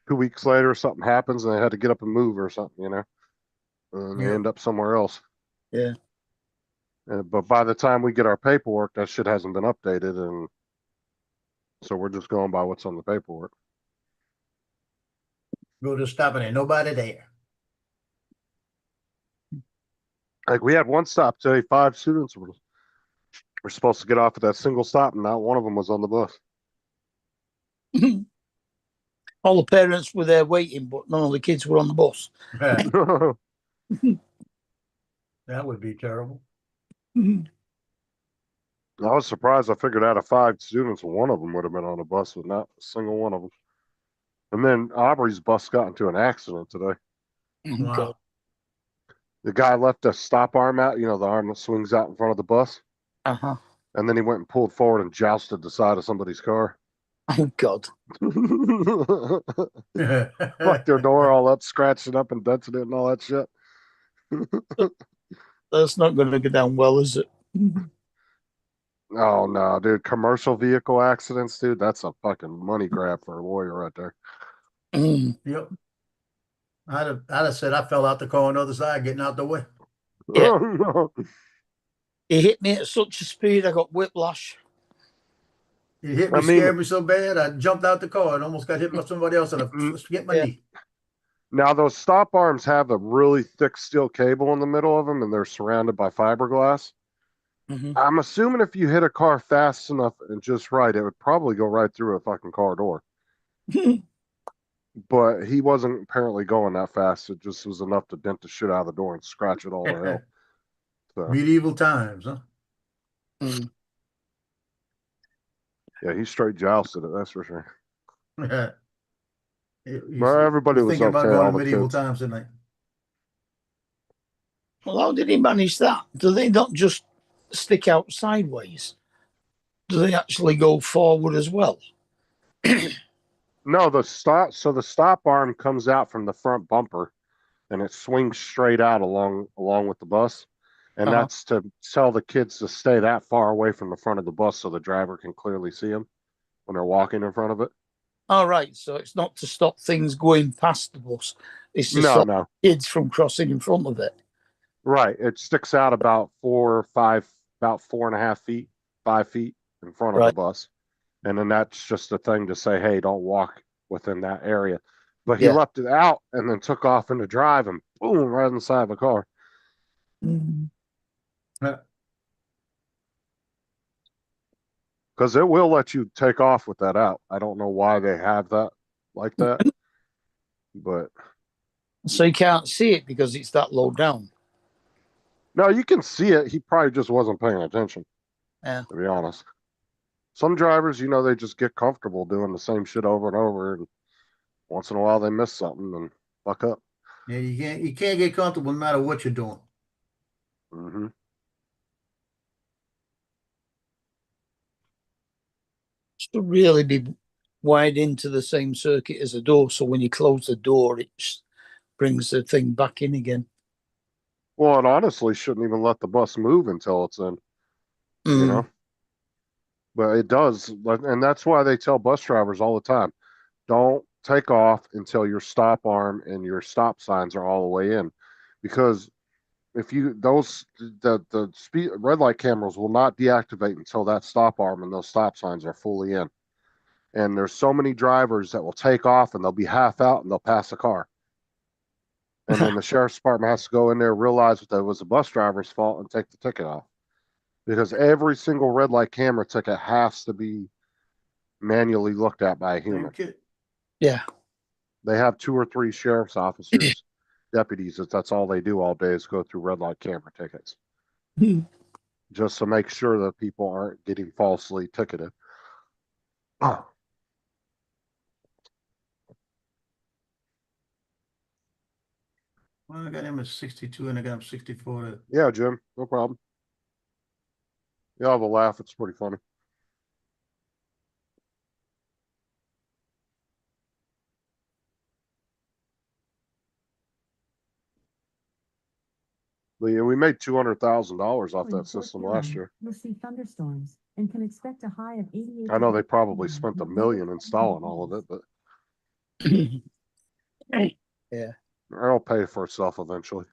2 weeks later something happens and they had to get up and move or something, and they Yeah. end up somewhere else. Yeah. But by the time we get our paperwork, that shit hasn't been updated, and so we're just going by what's on the paperwork. Go to stop and ain't nobody there. Like we had one stop today, 5 students were supposed to get off at that single stop, and not one of them was on the bus. All the parents were there waiting, but none of the kids were on the bus. That would be terrible. I was surprised. I figured out of 5 students, one of them would have been on the bus, but not a single one of them. And then Aubrey's bus got into an accident today. Oh, Wow. God. The guy left a stop arm out, the arm that swings out in front of the bus. Uh-huh. And then he went and pulled forward and jousted the side of somebody's car. Oh, God. Fucked their door all up, scratched it up and dented it and all that shit. That's not going to go down well, is it? Oh no, dude. Commercial vehicle accidents, dude, that's a fucking money grab for a lawyer right there. Mm. Yep. I'd have said I fell out the car on the other side, getting out the way. Yeah. Oh, no. He hit me at such a speed, I got whiplash. It hit I me, mean- scared me so bad, I jumped out the car and almost got hit by somebody else and I hit my Yeah. knee. Now those stop arms have a really thick steel cable in the middle of them, and they're surrounded by fiberglass. Mhm. I'm assuming if you hit a car fast enough and just right, it would probably go right through a fucking car door. But he wasn't apparently going that fast. It just was enough to dent the shit out of the door and scratch it all to hell. So Medieval times, huh? Mm. yeah, he straight jousted it, that's for sure. Well, everybody was thinking about okay, going all to the medieval kids. times tonight. Well, how did he manage that? Do they not just stick out sideways? Do they actually go forward as well? No, the stop arm comes out from the front bumper and it swings straight out along with the bus. And Uh-huh. that's to tell the kids to stay that far away from the front of the bus so the driver can clearly see them when they're walking in front of it. All right, so it's not to stop things going past the bus. It's to No, stop no. kids from crossing in front of it. Right. It sticks out about 4.5 feet, 5 feet in front of the Right. bus. And then that's just a thing to say, hey, don't walk within that area. But he Yeah. left it out and then took off into drive and boom, right inside the car. Mm. Because it will let you take off with that out. I don't know why they have that like that. But So you can't see it because it's that low down. no, you can see it. He probably just wasn't paying attention, Yeah. to be honest. Some drivers, they just get comfortable doing the same shit over and over. And once in a while they miss something and fuck up. Yeah, you can't get comfortable no matter what you're doing. Mm-hmm. Should really be wide into the same circuit as a door, so when you close the door, it brings the thing back in again. Well, it honestly shouldn't even let the bus move until it's in, Mm. But it does. And that's why they tell bus drivers all the time, don't take off until your stop arm and your stop signs are all the way in. Because if the speed red light cameras will not deactivate until that stop arm and those stop signs are fully in. And there's so many drivers that will take off and they'll be half out and they'll pass a car. And then the sheriff's department has to go in there, realize that it was the bus driver's fault and take the ticket off. Because every single red light camera ticket has to be manually looked at by a human. Yeah. They have 2 or 3 sheriff's officers, deputies, that's all they do all day is go through red light camera tickets. Just to make sure that people aren't getting falsely ticketed. Oh. Well, I got him at 62 and I got him 64. Yeah, Jim, no problem. You'll have a laugh. It's pretty funny. But yeah, we made $200,000 off that system last year. We'll see thunderstorms and can expect a high of 88. I know they probably spent $1 million installing all of it, but Yeah. it'll pay for itself eventually.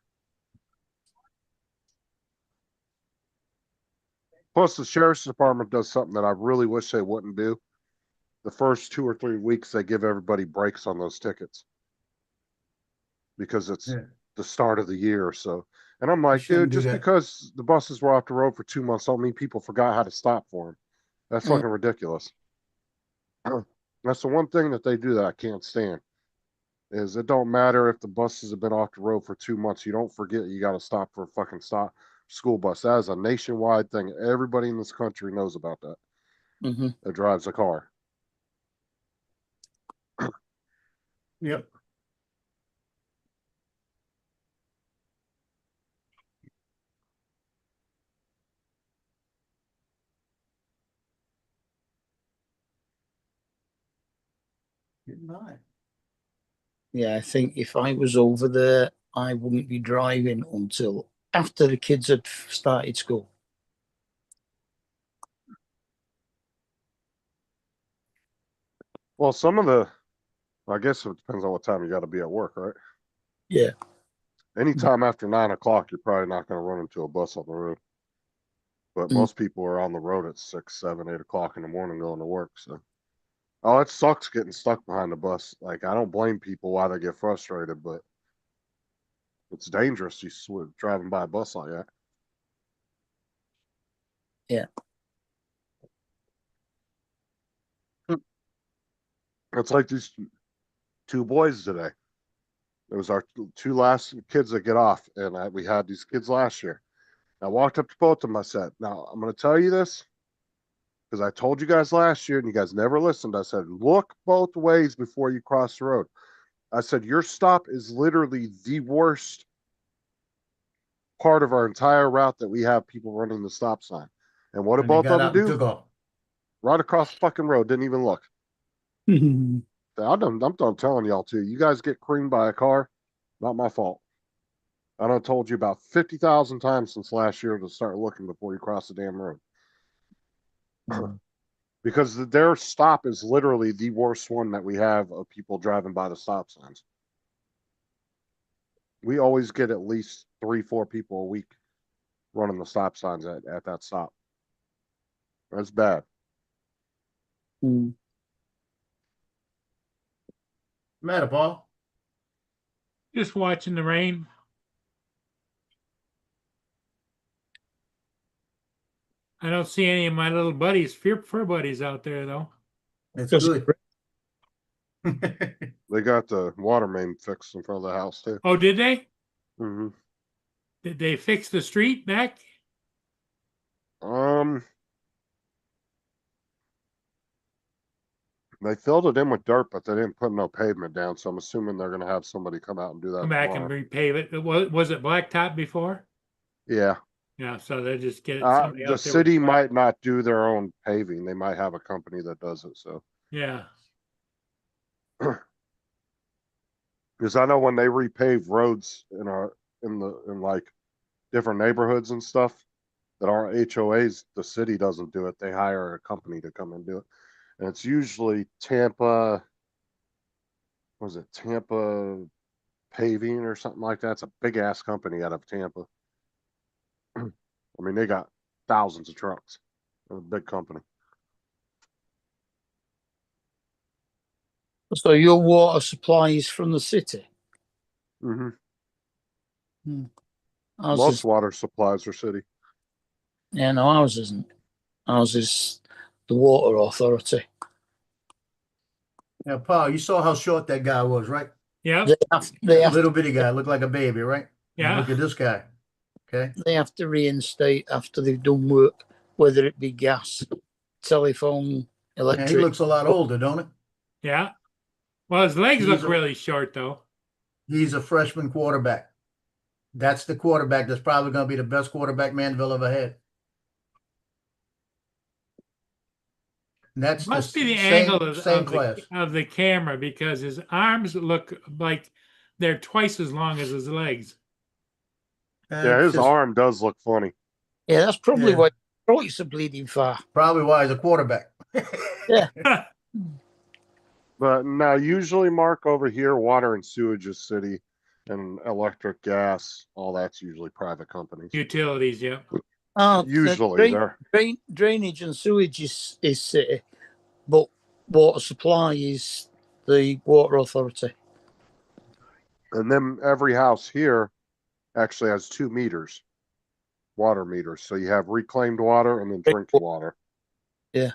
Plus, the sheriff's department does something that I really wish they wouldn't do. The first 2 or 3 weeks, they give everybody breaks on those tickets because it's Yeah. the start of the year. So, and I'm like, shouldn't dude, do just that. because the buses were off the road for 2 months don't mean people forgot how to stop for them. That's Mm. fucking ridiculous. That's the one thing that they do that I can't stand. Is it don't matter if the buses have been off the road for 2 months. You don't forget you got to stop for a fucking school bus. That is a nationwide thing. Everybody in this country knows about that. Mm-hmm. That drives a car. Yep. Getting by. Yeah, I think if I was over there, I wouldn't be driving until after the kids had started school. Well, I guess it depends on what time you got to be at work, right? Yeah. Anytime after 9 o'clock, you're probably not going to run into a bus on the road. But Mm. most people are on the road at 6, 7, 8 o'clock in the morning going to work. So, oh, it sucks getting stuck behind the bus. Like, I don't blame people why they get frustrated, but it's dangerous. Driving by a bus like that. Yeah. It's like these 2 boys today. It was our 2 last kids that get off, and we had these kids last year. I walked up to both of them. I said, "Now I'm going to tell you this because I told you guys last year, and you guys never listened." I said, "Look both ways before you cross the road." I said, "Your stop is literally the worst part of our entire route that we have people running the stop sign." And what did And they both got of them out and do? took off. Right across the fucking road, didn't even look. I'm done telling y'all too. You guys get creamed by a car, not my fault. I done told you about 50,000 times since last year to start looking before you cross the damn road. Because their stop is literally the worst one that we have of people driving by the stop signs. We always get at least 3, 4 people a week running the stop signs at that stop. That's bad. Mm. Matter, Paul. Just watching the rain. I don't see any of my little buddies, fur buddies out there though. It's Just- good. They got the water main fixed in front of the house too. Oh, did they? Mm-hmm. Did they fix the street back? They filled it in with dirt, but they didn't put no pavement down. So I'm assuming they're gonna have somebody come out and do that. Come back and tomorrow. repave it. Was it blacktop before? Yeah. Yeah, so they just get it. somebody The out there city with- might not do their own paving. They might have a company that does it. So, Yeah. because I know when they repave roads in like different neighborhoods and stuff that are HOAs, the city doesn't do it. They hire a company to come and do it, and it's usually Tampa. Was it Tampa Paving or something like that? It's a big ass company out of Tampa. I mean, they got thousands of trucks. They're a big company. So your water supply is from the city. Mm-hmm. Ours Most is, water supplies are city. yeah, no, ours isn't. Ours is the water authority. Now, Paul, you saw how short that guy was, right? Yeah. They have Little bitty guy, looked like a baby, right? And Yeah. look at this guy. Okay. they have to reinstate after they've done work, whether it be gas, telephone, And he electric. looks a lot older, don't it? Yeah. Well, his legs look He's a- really short though. He's a freshman quarterback. That's the quarterback that's probably going to be the best quarterback Manville ever had. And that's Must be the same, angle same of class. the camera because his arms look like they're twice as long as his legs. Yeah, It's his just arm does look funny. Yeah, that's probably Yeah. why it's so bleeding far. probably why he's a quarterback. Yeah. But no, usually Mark over here, water and sewage is city, and electric, gas, all that's usually private companies. Utilities, yeah. Usually they're Drainage and sewage is city, but water supply is the water authority. and then every house here actually has 2 meters, water meters. So you have reclaimed water and then drinking water. Yeah.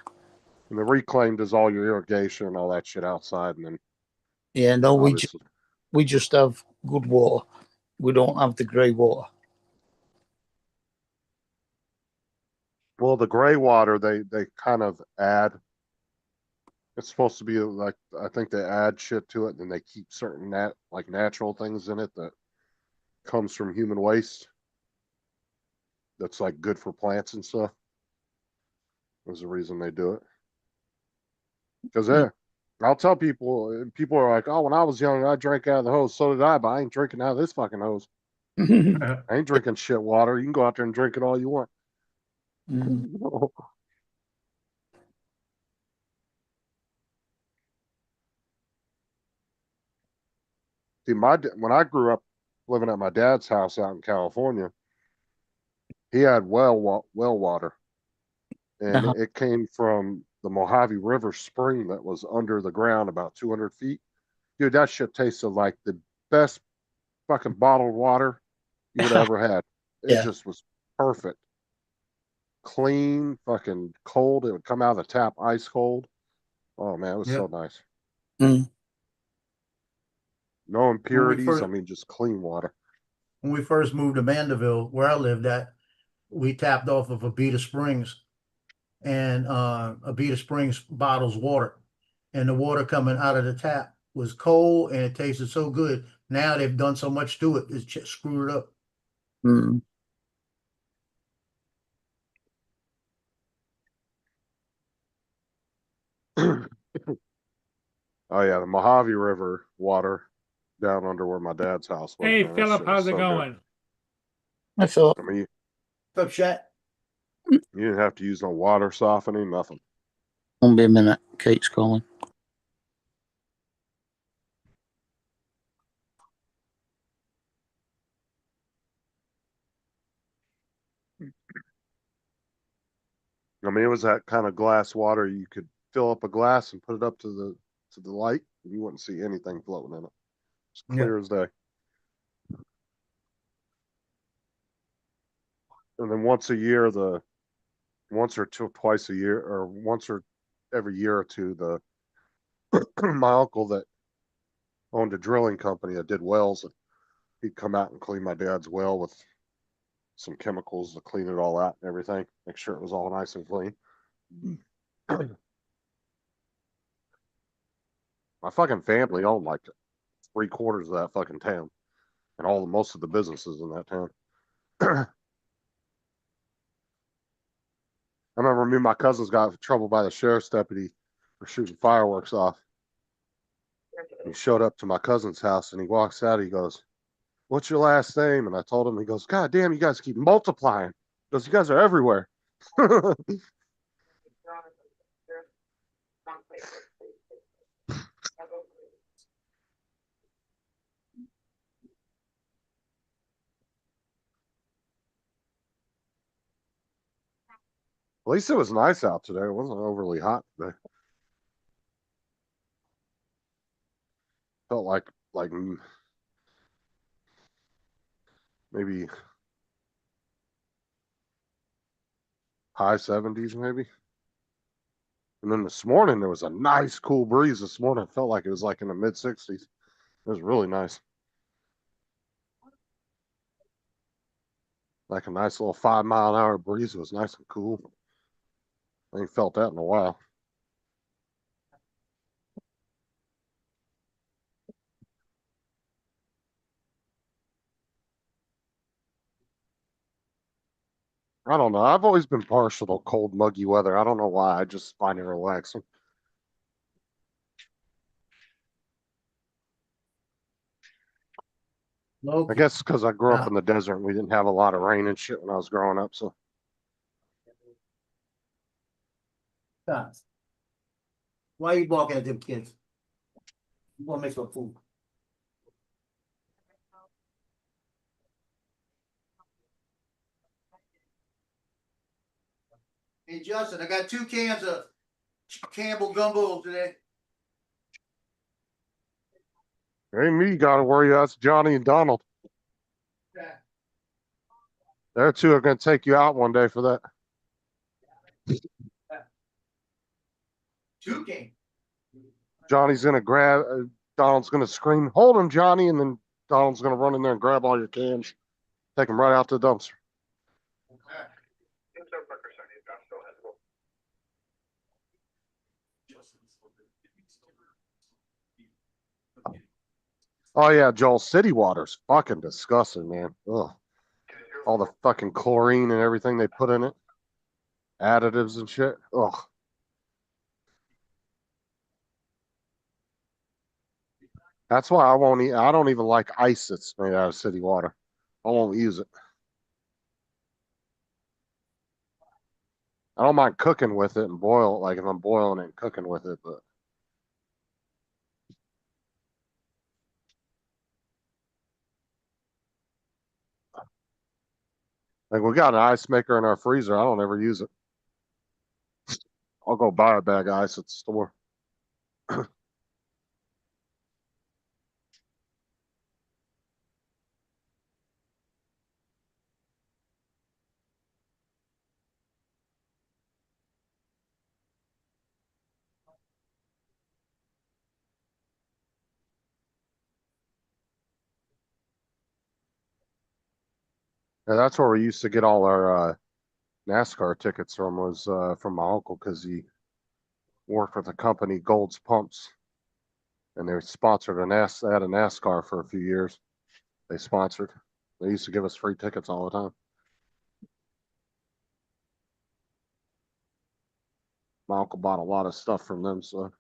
And the reclaimed is all your irrigation and all that shit outside, and then Yeah, no, obviously we just have good water. We don't have the grey water. well, the gray water they kind of add. It's supposed to be like, I think they add shit to it, and they keep certain natural things in it that comes from human waste. That's like good for plants and stuff. There's a reason they do it. Because I'll tell people, people are like, "Oh, when I was young, I drank out of the hose." So did I, but I ain't drinking out of this fucking hose. I ain't drinking shit water. You can go out there and drink it all you want. Mm. See, when I grew up living at my dad's house out in California, he had well water, and Uh-huh. it came from the Mojave River spring that was under the ground about 200 feet. Dude, that shit tasted like the best fucking bottled water you would have ever had. It Yeah. just was perfect. Clean, fucking cold. It would come out of the tap ice cold. Oh man, it was so nice. Mm. No impurities. first- I mean, just clean water. When we first moved to Mandeville, where I lived at, we tapped off of Abita Springs, and Abita Springs bottles water, and the water coming out of the tap was cold and it tasted so good. Now they've done so much to it, it's just screwed it up. Mm. Oh yeah, the Mojave River water down under where my dad's house was. Hey, man, that Philip, shit was how's it so good. going? I thought, I mean, What's up, Shat? you didn't have to use no water softening, nothing. won't be a minute. Kate's calling. I mean, it was that kind of glass water you could fill up a glass and put it up to the light, and you wouldn't see anything floating in it. It's clear as day. And then once or twice a year, or once or every year or two, my uncle that owned a drilling company that did wells, he'd come out and clean my dad's well with some chemicals to clean it all out and everything, make sure it was all nice and clean. My fucking family owned like 3/4 of that fucking town, and most of the businesses in that town. I remember me and my cousins got in trouble by the sheriff's deputy for shooting fireworks off. He showed up to my cousin's house and he walks out. He goes, "What's your last name?" And I told him. He goes, "God damn, you guys keep multiplying." He goes, "You guys are everywhere." At least it was nice out today. It wasn't overly hot today. Felt like maybe high 70s, maybe. And then this morning there was a nice cool breeze. This morning it felt like it was like in the mid 60s. It was really nice. Like a nice little 5-mile-an-hour breeze. It was nice and cool. I ain't felt that in a while. I don't know. I've always been partial to cold, muggy weather. I don't know why. I just find it relaxing. I Okay. guess because I grew up Ah. in the desert and we didn't have a lot of rain and shit when I was growing up. So Guys, why you barking at them kids? You wanna make some food? Hey Justin, I got 2 cans of Campbell gumbo today. ain't me got to worry. That's Johnny and Donald. Yeah. Their two are going to take you out one day for that. 2 cans. Johnny's going to grab, Donald's going to scream, "Hold him, Johnny!" And then Donald's going to run in there and grab all your cans, take them right out to the dumpster. Yes, sir, Parker, sorry, Josh still has to go. Oh yeah, Joel, city water's fucking disgusting, man. Ugh. All the fucking chlorine and everything they put in it, additives and shit. Ugh. That's why I won't eat. I don't even like ice that's made out of city water. I won't use it. I don't mind cooking with it and boil, like if I'm boiling it and cooking with it, but like we got an ice maker in our freezer. I don't ever use it. I'll go buy a bag of ice at the store. Yeah, that's where we used to get all our NASCAR tickets from, was from my uncle, because he worked with the company Gold's Pumps, and they sponsored they had a NASCAR for a few years. They sponsored. They used to give us free tickets all the time. My uncle bought a lot of stuff from them, so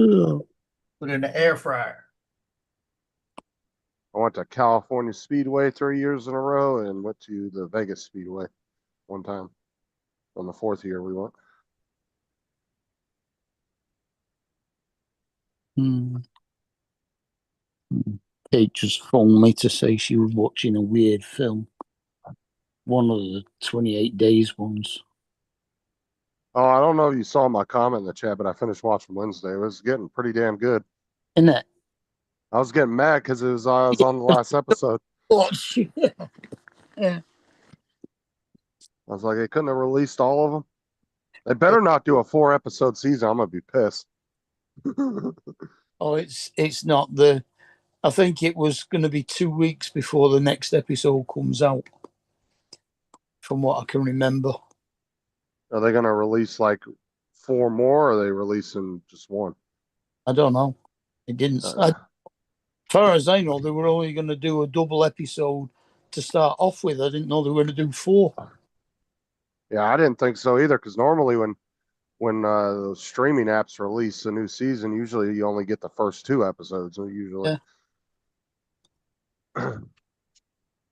Ugh. Put it in the air fryer. I went to California Speedway 3 years in a row and went to the Vegas Speedway one time. On the 4th year we went. Hmm. Kate just phoned me to say she was watching a weird film. One of the 28 Days ones. Oh, I don't know if you saw my comment in the chat, but I finished watching Wednesday. It was getting pretty damn good. Isn't it? I was getting mad because I was on the last episode. Watch. Yeah. I was like, they couldn't have released all of them. They better not do a 4-episode season. I'm gonna be pissed. Oh, it's not the. I think it was going to be 2 weeks before the next episode comes out, from what I can remember. Are they gonna release like 4 more, or are they releasing just one? I don't know. It didn't. As far as I know, they were only going to do a double episode to start off with. I didn't know they were going to do 4. Yeah, I didn't think so either. Because normally when those streaming apps release a new season, usually you only get the first 2 episodes. Usually. Yeah.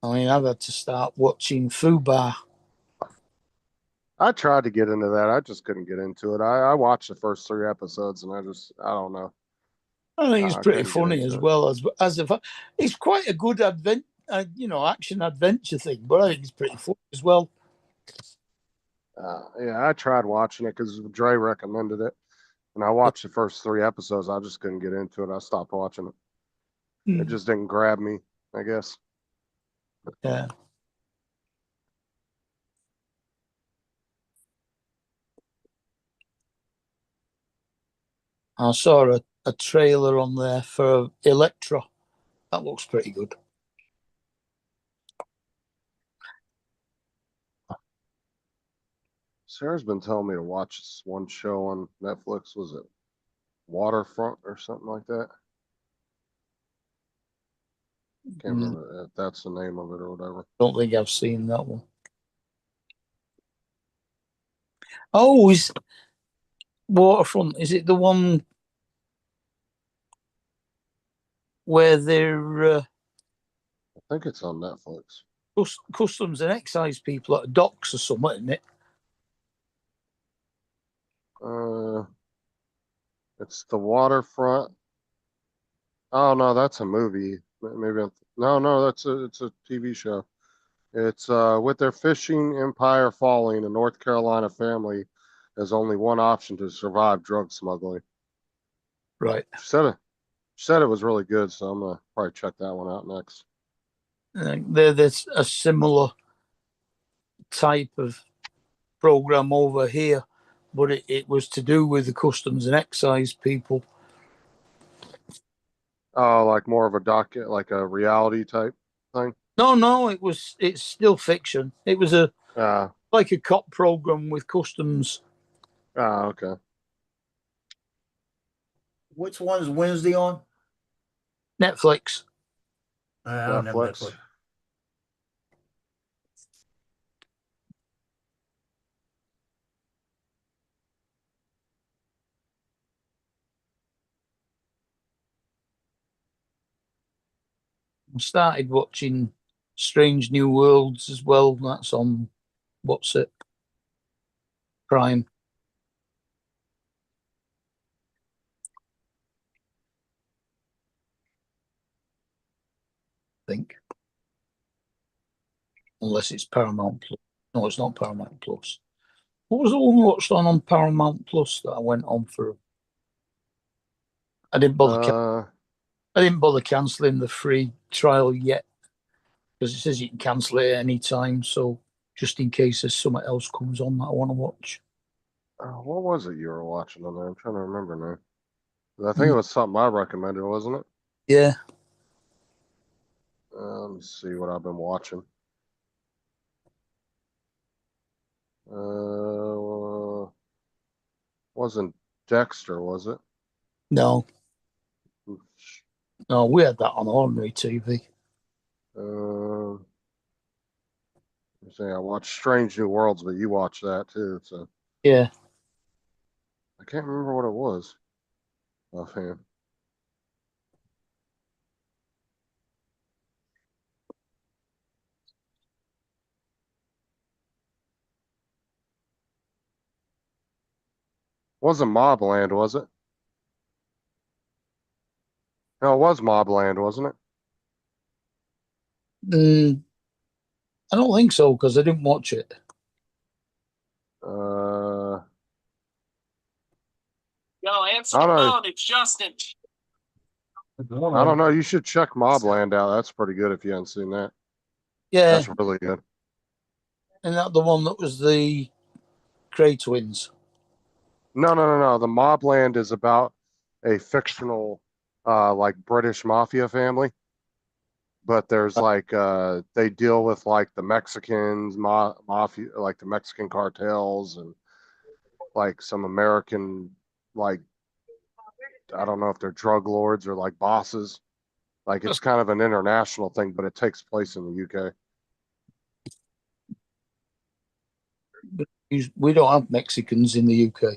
I mean, I've had to start watching Fubar. I tried to get into that. I just couldn't get into it. I watched the first 3 episodes and I don't know. I think it's I pretty couldn't get funny into as it. well as if it's quite a good action adventure thing. But I think it's pretty funny as well. Yeah, I tried watching it because Dre recommended it, and I watched the first 3 episodes. I just couldn't get into it. I stopped watching it. It just didn't grab me, I guess. Yeah. I saw a trailer on there for Electra. That looks pretty good. Sarah's been telling me to watch this one show on Netflix. Was it Waterfront or something like that? Can't remember if that's the name of it or whatever. Don't think I've seen that one. Oh, is Waterfront? Is it the one where they're I think it's on Netflix. customs and excise people at docks or something, isn't it? It's the Waterfront. Oh no, that's a movie. Maybe no, it's a TV show. It's with their fishing empire falling, a North Carolina family has only one option to survive drug smuggling. Right. She said it was really good, so I'm gonna probably check that one out next. There's a similar type of program over here, but it was to do with the customs and excise people. Oh, like more of a like a reality type thing. No, it's still fiction. It was Ah, like a cop program with customs. okay. Which one's Wednesday on? Netflix. I don't have Netflix. Netflix. I started watching Strange New Worlds as well. That's on what's it? Prime. I think. Unless it's Paramount Plus. No, it's not Paramount Plus. What was the one we watched on Paramount Plus that I went on for? I didn't bother. I didn't bother cancelling the free trial yet because it says you can cancel it at any time. So just in case there's something else comes on that I want to watch. What was it you were watching on there? I'm trying to remember now. I think it was something I recommended, wasn't it? Yeah. Let me see what I've been watching. Wasn't Dexter, was it? No. No, we had that on ordinary TV. I watched Strange New Worlds, but you watched that too. So yeah, I can't remember what it was offhand. Wasn't Mobland, was it? No, it was Mobland, wasn't it? I don't think so because I didn't watch it. Yo, answer the phone. It's Justin. I don't know. You should check Mobland out. That's pretty good if you haven't seen that. Yeah. That's really good. And that the one that was the Cray twins? No. The Mobland is about a fictional, like British mafia family. But there's like they deal with like the Mexicans, mafia, like the Mexican cartels, and like some American, like I don't know if they're drug lords or like bosses. Like it's kind of an international thing, but it takes place in the UK. We don't have Mexicans in the UK.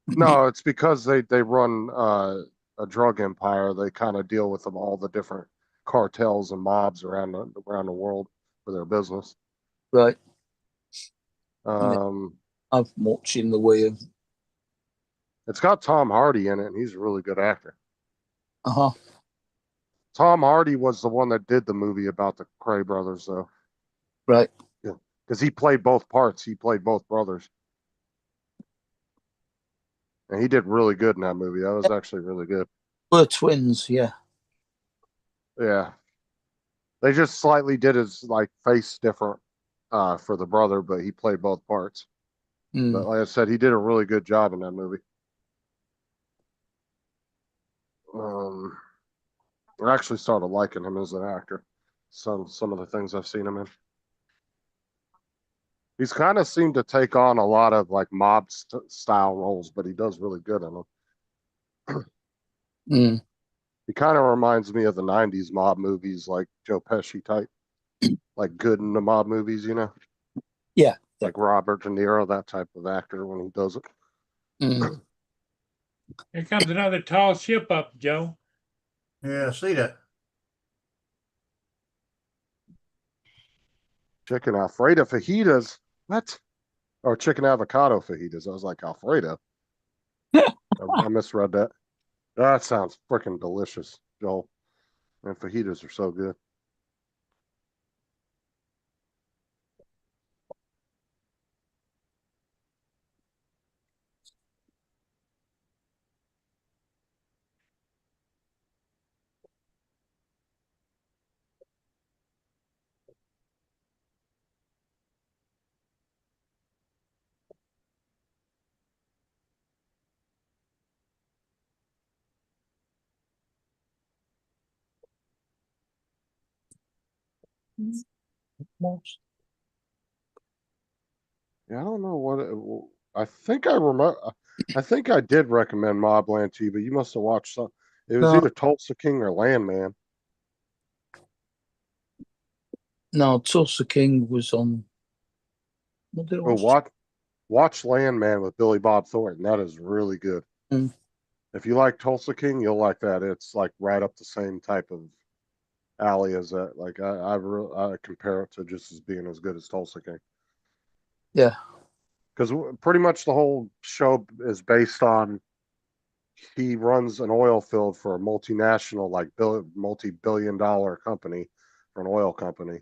No, it's because they run a drug empire. They kind of deal with them all the different cartels and mobs around the world for their business. Right. I've much in the way of. It's got Tom Hardy in it, and he's a really good actor. Uh-huh. Tom Hardy was the one that did the movie about the Cray brothers, though. Right. Yeah, because he played both parts. He played both brothers. And he did really good in that movie. That was actually really good. We're twins, yeah. Yeah. They just slightly did his like face different for the brother, but he played both parts. But like I said, he did a really good job in that movie. I actually started liking him as an actor. Some of the things I've seen him in. He's kind of seemed to take on a lot of like mob style roles, but he does really good in them. Mm. He kind of reminds me of the '90s mob movies, like Joe Pesci type, like good in the mob movies, you know, Yeah. like Robert De Niro, that type of actor when he does it. Mm. Here comes another tall ship up, Joe. Yeah, I see that. Chicken Alfredo fajitas. What? Or chicken avocado fajitas. I was like, Alfredo. I misread that. That sounds freaking delicious, Joel. And fajitas are so good. Yeah, I don't know what I think I remember. I think I did recommend Mobland to you, but you must have watched some. It was No. either Tulsa King or Landman. No, Tulsa King was on. What did I Oh, watch? watch Landman with Billy Bob Thornton. That is really good. Mm. If you like Tulsa King, you'll like that. It's like right up the same type of alley as that. Like I compare it to just as being as good as Tulsa King. Yeah. Because pretty much the whole show is based on he runs an oil field for a multinational, like multi-billion-dollar company, for an oil company,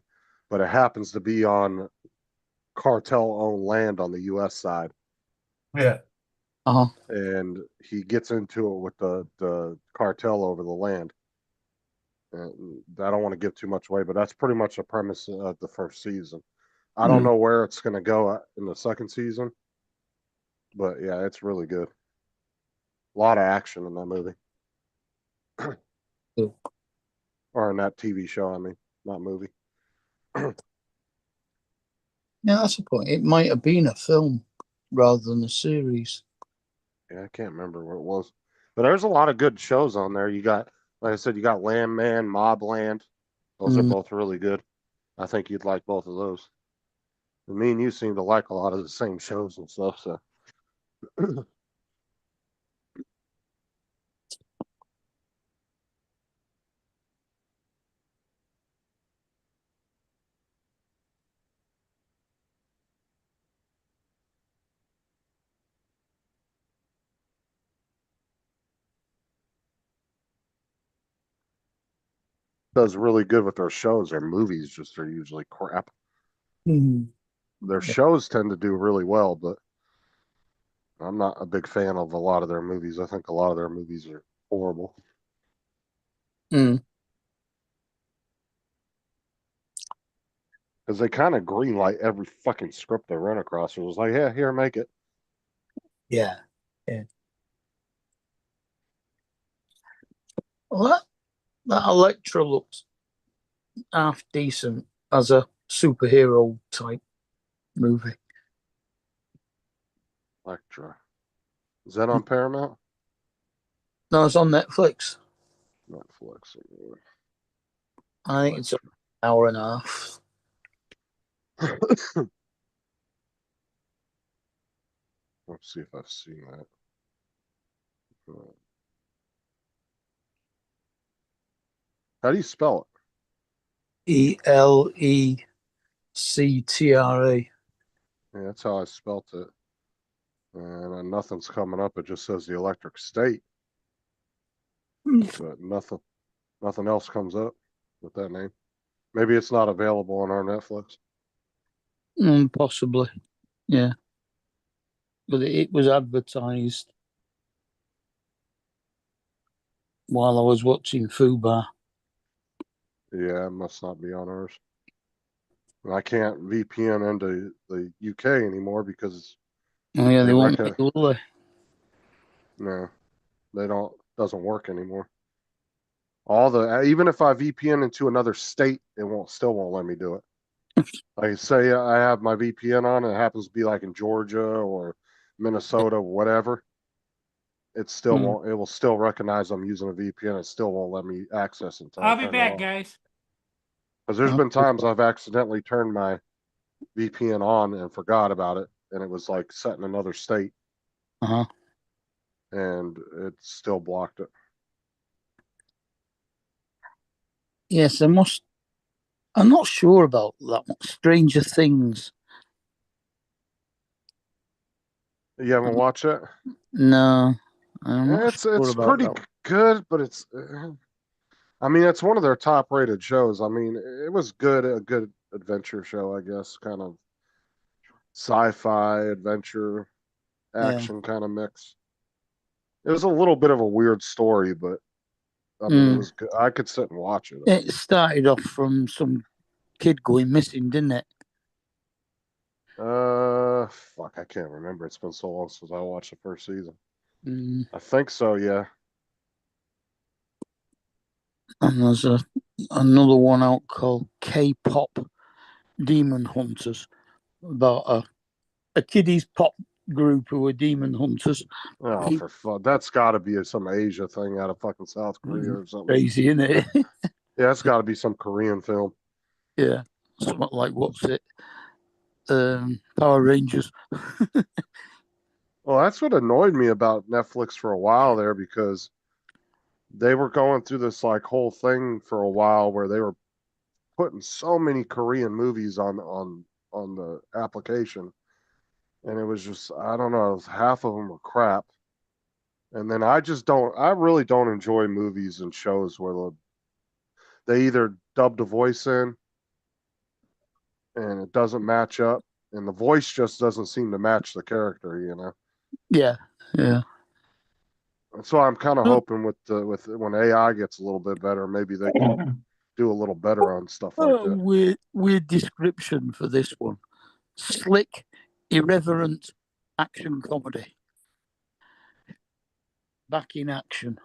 but it happens to be on cartel-owned land on the U.S. side. Yeah. Uh-huh. And he gets into it with the cartel over the land. And I don't want to give too much away, but that's pretty much the premise of the first season. I don't know where it's going to go in the second season, but yeah, it's really good. A lot of action in that movie. Cool. Or in that TV show, I mean, not movie. Yeah, that's the point. It might have been a film rather than a series. Yeah, I can't remember what it was. But there's a lot of good shows on there. You got, like I said, you got Landman, Mobland. Those are both really good. I think you'd like both of those. And me and you seem to like a lot of the same shows and stuff, so. Does really good with their shows. Their movies just are usually crap. Their shows tend to do really well, but I'm not a big fan of a lot of their movies. I think a lot of their movies are horrible. Mm. Because they kind of greenlight every fucking script they run across. It was like, yeah, here, make it. Yeah. Yeah. Well, that Elektra looks half decent as a superhero type movie. Elektra. Is that on Paramount? No, it's on Netflix. Netflix. I think it's an hour and a half. Let's see if I've seen that. How do you spell it? Electra. Yeah, that's how I spelt it. And nothing's coming up. It just says the Electric State. But nothing else comes up with that name. Maybe it's not available on our Netflix. Possibly. Yeah. But it was advertised while I was watching Fubar. Yeah, it must not be on ours. I can't VPN into the UK anymore because Oh, yeah, they won't reckon, make it, will they? no, they don't. Doesn't work anymore. All the even if I VPN into another state, it still won't let me do it. Like say I have my VPN on, and it happens to be like in Georgia or Minnesota, whatever. It still won't. It will still recognize I'm using a VPN. It still won't let me access it. I'll be back, guys. Because there's been times I've accidentally turned my VPN on and forgot about it, and it was like set in another state, and it still blocked it. Yes, I'm not sure about that one. Stranger Things. You haven't watched it? No, I'm not It's sure it's about pretty that. good, but it's. I mean, it's one of their top-rated shows. I mean, it was good, a good adventure show, I guess, kind of sci-fi adventure action kind of mix. It was a little bit of a weird story, but I mean, it was good. I could sit and watch it. It started off from some kid going missing, didn't it? Fuck, I can't remember. It's been so long since I watched the first season. Mm. I think so, yeah. And there's another one out called K-pop Demon Hunters, about a kiddies pop group who are demon hunters. Oh, for fun. That's got to be some Asia thing out of fucking South Korea or something. Crazy, isn't it? Yeah, it's got to be some Korean film. Yeah, something like what's it? Power Rangers. Well, that's what annoyed me about Netflix for a while there, because they were going through this like whole thing for a while where they were putting so many Korean movies on the application, and it was just, I don't know, half of them were crap. And then I really don't enjoy movies and shows where they either dub the voice in and it doesn't match up, and the voice just doesn't seem to match the character, you know. Yeah. So I'm kind of hoping with when AI gets a little bit better, maybe they can do a little better on stuff like that. Weird description for this one. Slick, irreverent action comedy. Back in action.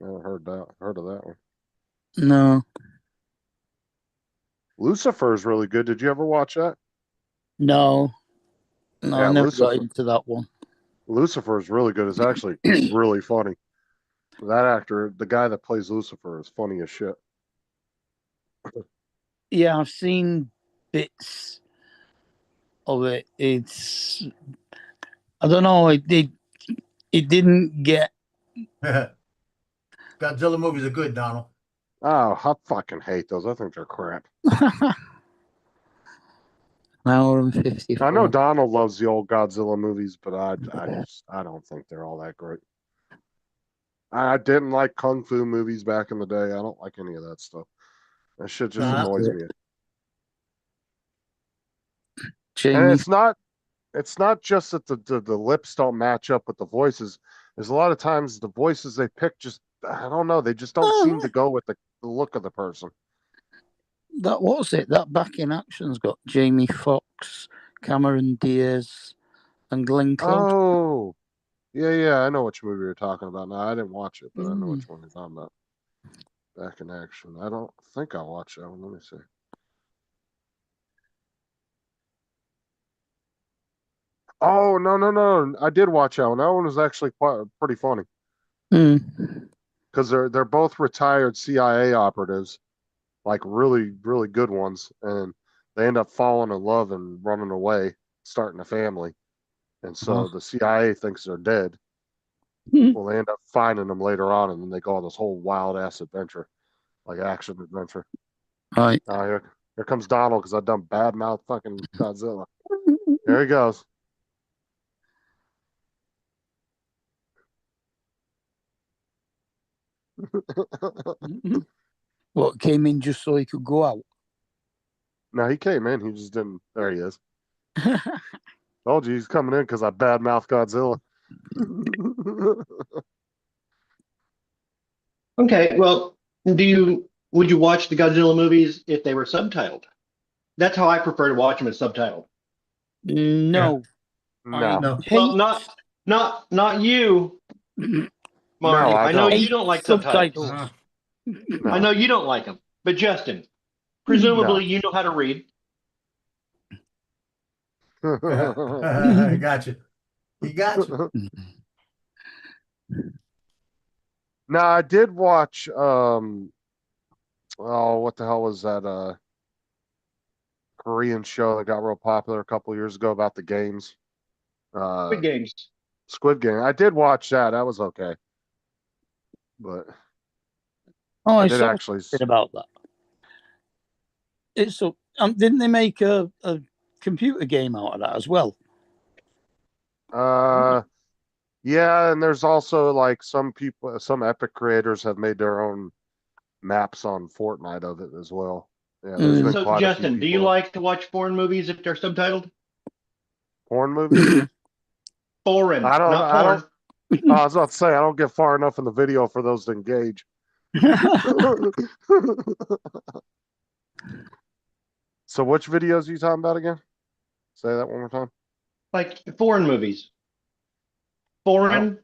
I haven't heard of that one. No. Lucifer is really good. Did you ever watch that? No, Yeah, I never Lucifer. got into that one. Lucifer is really good. It's actually really funny. That actor, the guy that plays Lucifer, is funny as shit. Yeah, I've seen bits of it. It's, I don't know. It didn't get. Godzilla movies are good, Donald. Oh, I fucking hate those. I think they're crap. An hour and 50. I know Donald loves the old Godzilla movies, but I don't think they're all that great. I didn't like kung fu movies back in the day. I don't like any of that stuff. That shit just annoys me. And it's not just that the lips don't match up with the voices. There's a lot of times the voices they pick just, I don't know, they just don't seem to go with the look of the person. That was it. That Back in Action's got Jamie Foxx, Cameron Diaz, and Glenn Close. Oh, yeah. I know which movie you're talking about now. I didn't watch it, but I know which one you're talking about. Back in Action. I don't think I watched that one. Let me see. Oh, no. I did watch that one. That one was actually pretty funny. Because they're both retired CIA operatives, like really, really good ones, and they end up falling in love and running away, starting a family. And so the CIA thinks they're dead. Well, they end up finding them later on, and then they go on this whole wild ass adventure, like action adventure. Right. Here comes Donald, because I done bad mouth fucking Godzilla. There he goes. What, came in just so he could go out? No, he came in. He just didn't. There he is. Told you he's coming in because I bad mouth Godzilla. Okay, well, would you watch the Godzilla movies if they were subtitled? That's how I prefer to watch them as subtitled. No. No. Well, not you. Marty, No, I I know don't. you don't like subtitles. Uh, No. I know you don't like them, but Justin, No. presumably you know how to read. I got you. He got you. No, I did watch oh, what the hell was that Korean show that got real popular a couple years ago about the games? Good games. Squid Game. I did watch that. That was okay. But Oh, I I did saw actually something about that. It's so didn't they make a computer game out of that as well? yeah, and there's also like some Epic creators have made their own maps on Fortnite of it as well. Yeah, there's been So, quite a few Justin, do you people- like to watch foreign movies if they're subtitled? porn movies? Foreign, I don't. not I porn. don't. I was about to say I don't get far enough in the video for those to engage. So which videos are you talking about again? Say that one more time. Like foreign movies. Foreign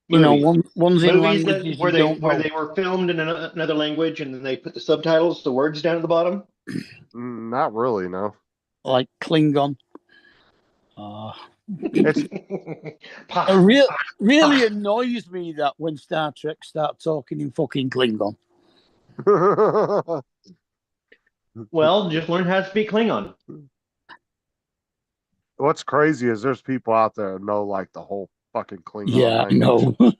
You know, movies. one's in Movies languages where you they don't know. were filmed in another language and then they put the subtitles, the words down at the bottom. Not really, no. Like Klingon. It's It really annoys me that when Star Trek start talking in fucking Klingon. Well, just learn how to speak Klingon. What's crazy is there's people out there that know like the whole fucking Klingon Yeah, language no.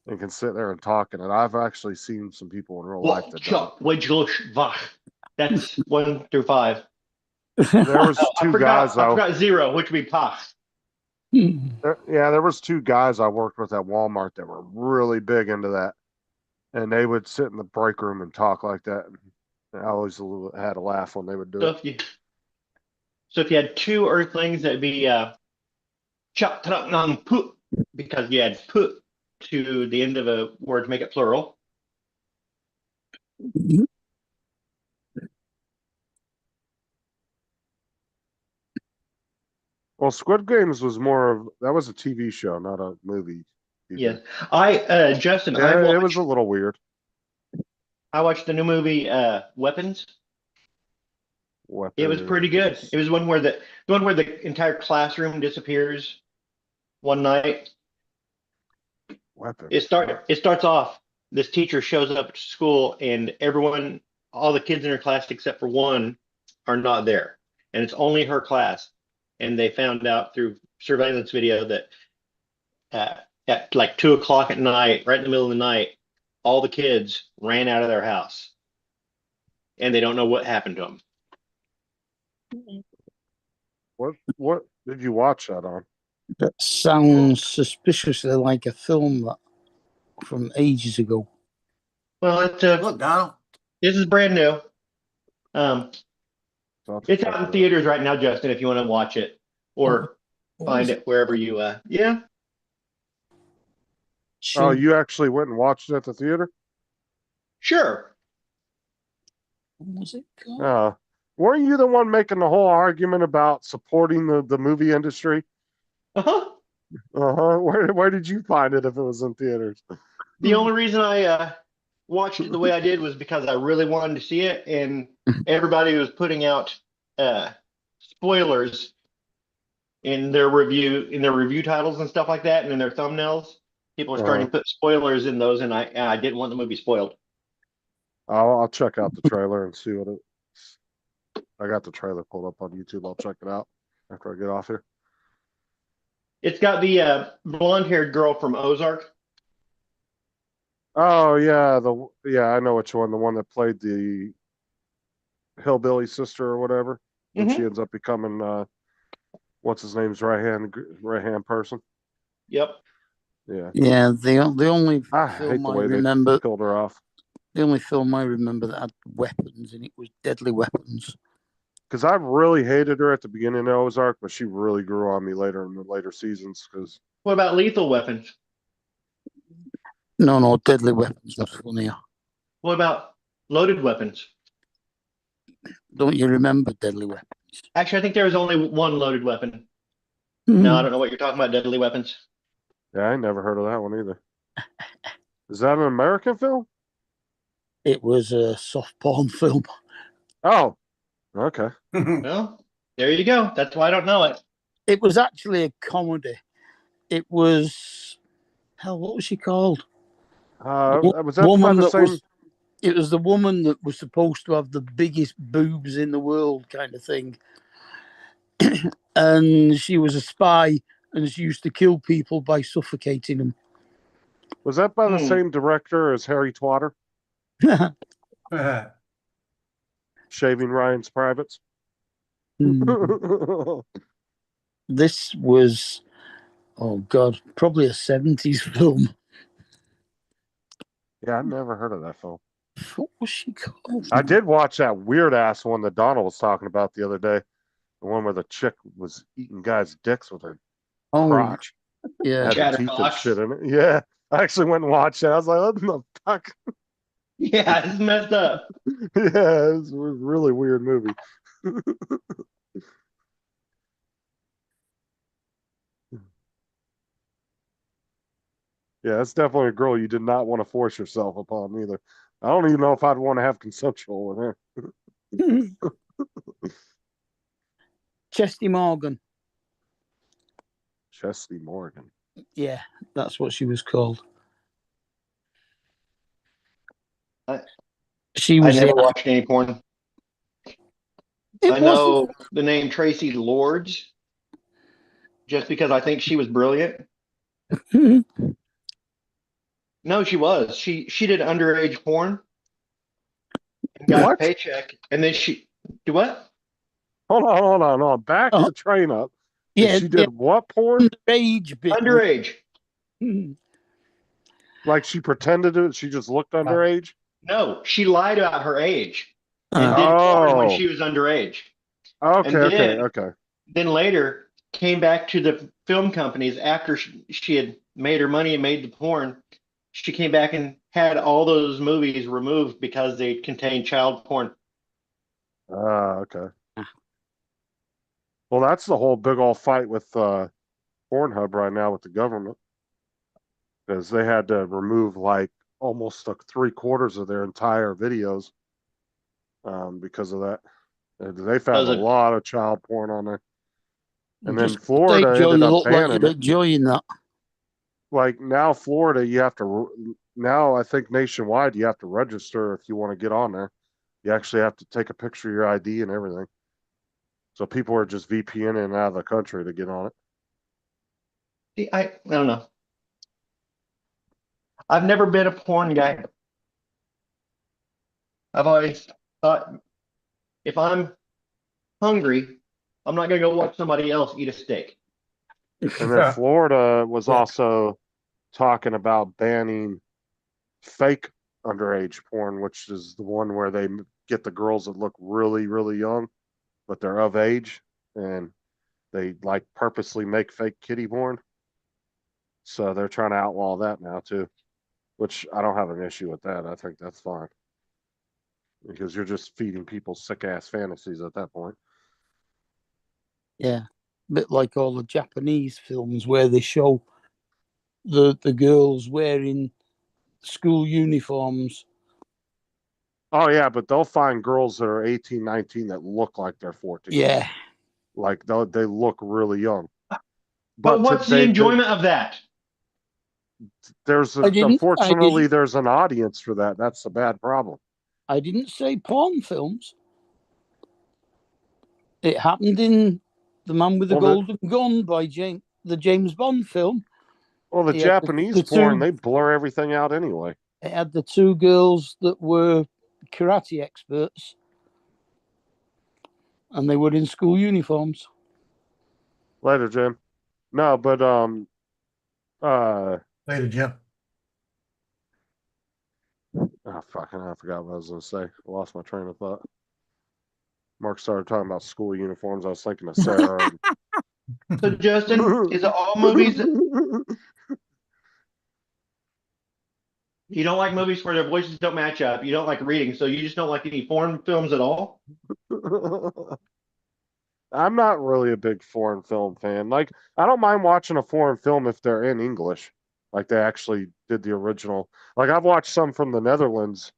and can sit there and talk in it. I've actually seen some people in real life that don't. That's 1 through 5. There was I two forgot, guys I though. forgot 0, which would be pach. There was two guys I worked with at Walmart that were really big into that, and they would sit in the break room and talk like that. And I always had a laugh when they would do it. So if you had 2 Earthlings, that'd be chap trak nang put, because you had put to the end of a word to make it plural. Well, Squid Games was more of that was a TV show, not a movie. Yeah, Justin, Yeah, it was a little weird. I watched the new movie Weapons. It was pretty good. It was one where the entire classroom disappears one night. Weapons. It starts off. This teacher shows up at school, and all the kids in her class except for one, are not there, and it's only her class. And they found out through surveillance video that at like 2 o'clock at night, right in the middle of the night, all the kids ran out of their house, and they don't know what happened to them. What did you watch that on? That sounds suspiciously like a film from ages ago. Well, it's Look, Donald. this is brand new. It's out in theater. theaters right now, Justin, if you want to watch it or find it wherever you yeah. Oh, you actually went and watched it at the theater? Sure. What was it called? Weren't you the one making the whole argument about supporting the movie industry? Uh-huh. Where did you find it if it was in theaters? The only reason I watched it the way I did was because I really wanted to see it, and everybody was putting out spoilers in their review titles and stuff like that, and in their thumbnails. People are starting to put spoilers in those, and I didn't want the movie spoiled. I'll check out the trailer and see what it. I got the trailer pulled up on YouTube. I'll check it out after I get off here. It's got the blonde-haired girl from Ozark. Oh yeah, I know which one. The one that played the hillbilly sister or whatever. And she ends up becoming what's his name's right hand person. Yep. Yeah. Yeah, the only I hate film the I way remember. they killed her off. The only film I remember that had weapons in it was Deadly Weapons. Because I really hated her at the beginning of Ozark, but she really grew on me later in the later seasons. Because What about Lethal Weapons? No, Deadly Weapons was funnier. What about Loaded Weapons? Don't you remember Deadly Weapons? Actually, I think there was only one loaded weapon. No, I don't know what you're talking about, Deadly Weapons. yeah, I never heard of that one either. Is that an American film? It was a soft porn film. Oh, okay. Well, there you go. That's why I don't know it. It was actually a comedy. It was hell. What was she called? Was that by Woman the that same? was. It was the woman that was supposed to have the biggest boobs in the world, kind of thing. And she was a spy, and she used to kill people by suffocating them. Was that by the Hmm. same director as Harry Twatter, Shaving Ryan's Privates? This was, oh God, probably a 70s film. Yeah, I've never heard of that film. What was she called? I did watch that weird ass one that Donald was talking about the other day. The one where the chick was eating guys' dicks with her crotch. Yeah. Had the teeth and Chatterbox. shit in it. Yeah. I actually went and watched it. I was like, what the fuck? Yeah, it's messed up. Yeah, it's a really weird movie. Yeah, it's definitely a girl you did not want to force yourself upon either. I don't even know if I'd want to have consensual with her. Chesty Morgan. Chesty Morgan. Yeah, that's what she was called. She I was never the, watched any porn. it I know the name Tracy Lords just because I think she was brilliant. wasn't. No, she was. She did underage porn and got What? a paycheck, and then she do what? Hold on. Back the train up. Yeah, She did what porn? underage bit. Underage. Like she pretended to, she just looked underage? No, she lied about her age and did porn when she was underage. Okay. Then later came back to the film companies after she had made her money and made the porn. She came back and had all those movies removed because they contained child porn. Okay. Well, that's the whole big old fight with Pornhub right now with the government. Because they had to remove like almost like 3/4 of their entire videos because of that. They found a lot of child porn on there. And then Florida ended up banning it. Enjoying that. Like now, Florida, you have to, now I think nationwide, you have to register if you want to get on there. You actually have to take a picture of your ID and everything. So people are just VPNing out of the country to get on it. See, I don't know. I've never been a porn guy. I've always thought if I'm hungry, I'm not going to go watch somebody else eat a steak. And then Florida was also talking about banning fake underage porn, which is the one where they get the girls that look really, really young, but they're of age, and they like purposely make fake kitty porn. So they're trying to outlaw that now too, which I don't have an issue with that. I think that's fine because you're just feeding people sick ass fantasies at that point. Yeah, a bit like all the Japanese films where they show the girls wearing school uniforms. Oh yeah, but they'll find girls that are 18, 19 that look like they're 14. Yeah. Like they look really young. But what's the enjoyment of that? There's unfortunately there's an audience for that. That's a bad problem. I didn't say porn films. It happened in The Man with the Golden Gun by the James Bond film. Well, the Japanese porn, they blur everything out anyway. It had the two girls that were karate experts, and they were in school uniforms. Later, Jim. No, but later, Jim. Oh, fucking, I forgot what I was going to say. I lost my train of thought. Mark started talking about school uniforms. I was thinking of Sarah. So, Justin, is it all movies? You don't like movies where their voices don't match up. You don't like reading, so you just don't like any foreign films at all? I'm not really a big foreign film fan. Like, I don't mind watching a foreign film if they're in English. Like they actually did the original. Like I've watched some from the Netherlands,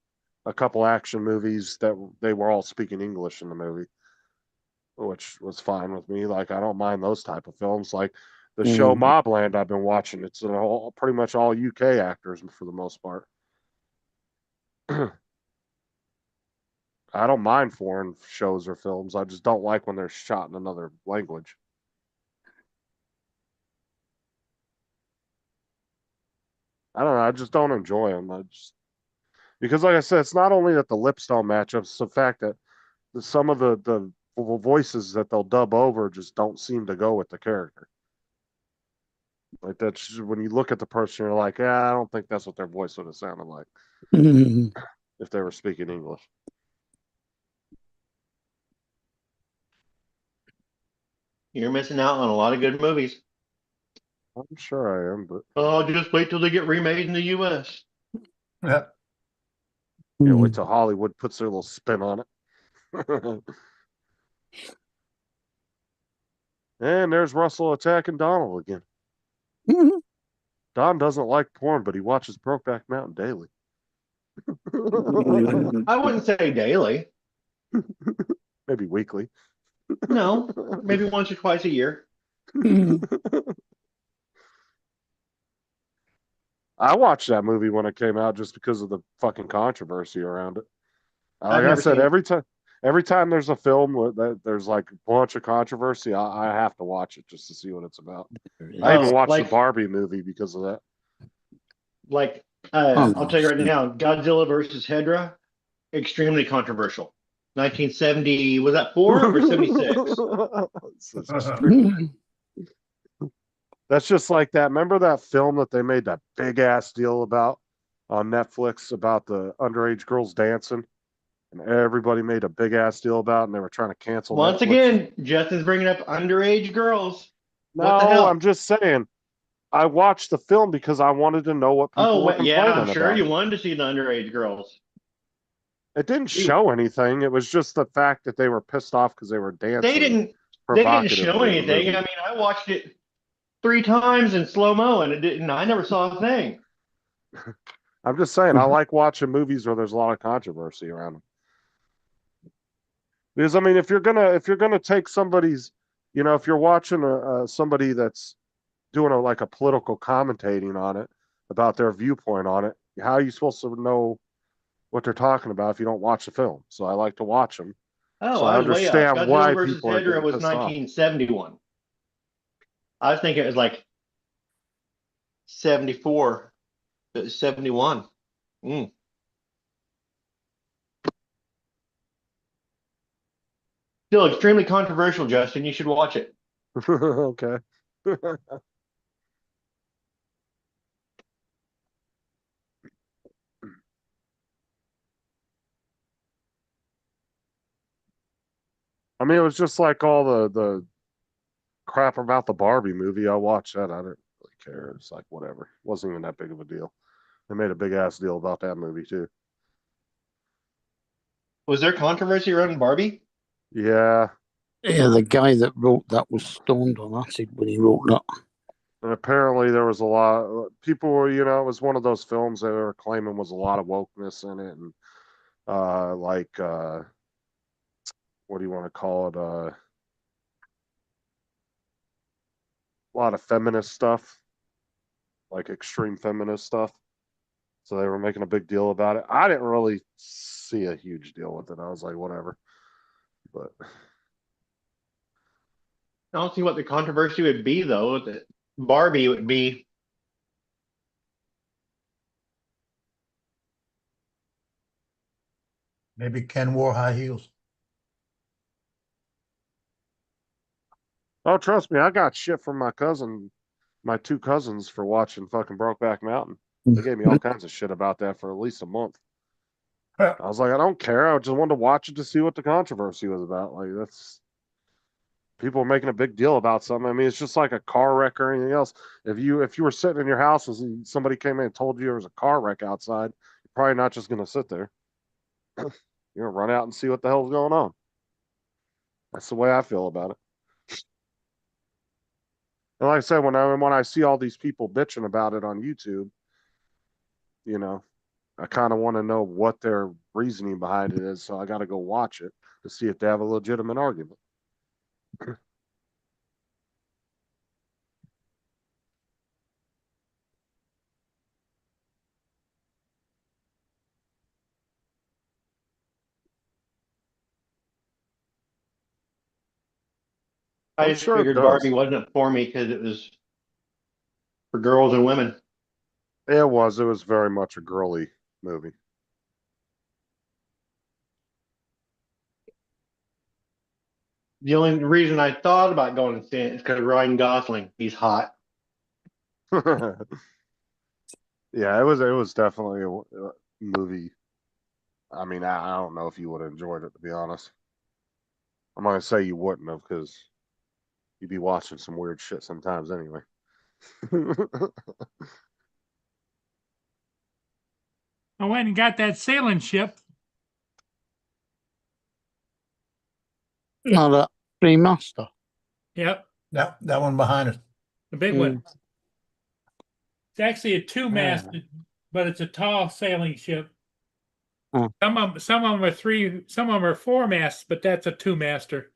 a couple action movies that they were all speaking English in the movie, which was fine with me. Like I don't mind those type of films. Like the show Mobland I've been watching, it's pretty much all UK actors for the most part. I don't mind foreign shows or films. I just don't like when they're shot in another language. I don't know. I just don't enjoy them. Because, like I said, it's not only that the lips don't match up; it's the fact that some of the voices that they'll dub over just don't seem to go with the character. Like that's just, when you look at the person, you're like, yeah, I don't think that's what their voice would have sounded like if they were speaking English. You're missing out on a lot of good movies. I'm sure I am, but Oh, just wait till they get remade in the U.S. Yeah. yeah, wait till Hollywood puts their little spin on it. And there's Russell attacking Donald again. Don doesn't like porn, but he watches Brokeback Mountain daily. I wouldn't say daily. Maybe weekly. No, maybe once or twice a year. I watched that movie when it came out just because of the fucking controversy around it. Like I never said, seen it. every time there's a film that there's like a bunch of controversy, I have to watch it just to see what it's about. I even watched the Barbie movie because of that. Like, I'll tell you right now, Godzilla versus Hedra, extremely controversial. 1970, was that 4 or 76? That's just like that. Remember that film that they made that big ass deal about on Netflix about the underage girls dancing? And everybody made a big ass deal about it, and they were trying to cancel Once Netflix. again, Justin's bringing up underage girls. No, What the hell? I'm just saying. I watched the film because I wanted to know what people were complaining yeah, I'm sure about. you wanted to see the underage girls. It didn't show anything. It was just the fact that they were pissed off because they were dancing. They didn't show anything. I mean, I watched it 3 times in slow-mo and it didn't. I never saw a thing. I'm just saying, I like watching movies where there's a lot of controversy around them. Because I mean, if you're gonna take somebody's, if you're watching somebody that's doing like a political commentating on it about their viewpoint on it, how are you supposed to know what they're talking about if you don't watch the film? So I like to watch them. Oh, so I was way off. understand Godzilla why versus people are Hedra getting was pissed off. 1971. I was thinking it was like 74, 71. Still extremely controversial, Justin. You should watch it. Okay. I mean, it was just like all the crap about the Barbie movie. I watched that. I didn't really care. It's like whatever. It wasn't even that big of a deal. They made a big ass deal about that movie too. Was there controversy around Barbie? Yeah. Yeah, the guy that wrote that was stoned on acid when he wrote that. And apparently there was a lot people were, it was one of those films they were claiming was a lot of wokeness in it and what do you want to call it? A lot of feminist stuff, like extreme feminist stuff. So they were making a big deal about it. I didn't really see a huge deal with it. I was like, whatever. But I don't see what the controversy would be, though. That Barbie would be. Maybe Ken wore high heels. oh, trust me, I got shit from my two cousins for watching fucking Brokeback Mountain. They gave me all kinds of shit about that for at least a month. I was like, I don't care. I just wanted to watch it to see what the controversy was about. Like that's people are making a big deal about something. I mean, it's just like a car wreck or anything else. If you were sitting in your house and somebody came in and told you there was a car wreck outside, you're probably not just gonna sit there. You're gonna run out and see what the hell's going on. That's the way I feel about it. And like I said, when I see all these people bitching about it on YouTube, you know, I kind of want to know what their reasoning behind it is. So I got to go watch it to see if they have a legitimate argument. I I'm just sure it figured does. Barbie wasn't for me because it was for girls and women. It was very much a girly movie. The only reason I thought about going to see it is because Ryan Gosling. He's hot. Yeah, it was definitely a movie. I mean, I don't know if you would have enjoyed it, to be honest. I'm gonna say you wouldn't have, because you'd be watching some weird shit sometimes anyway. I went and got that sailing ship. No, that Free Master. Yep, That one behind us. the big one. It's actually a 2-mast, but it's a tall sailing ship. Oh. Some of them are 3, some of them are 4 masts, but that's a 2-master.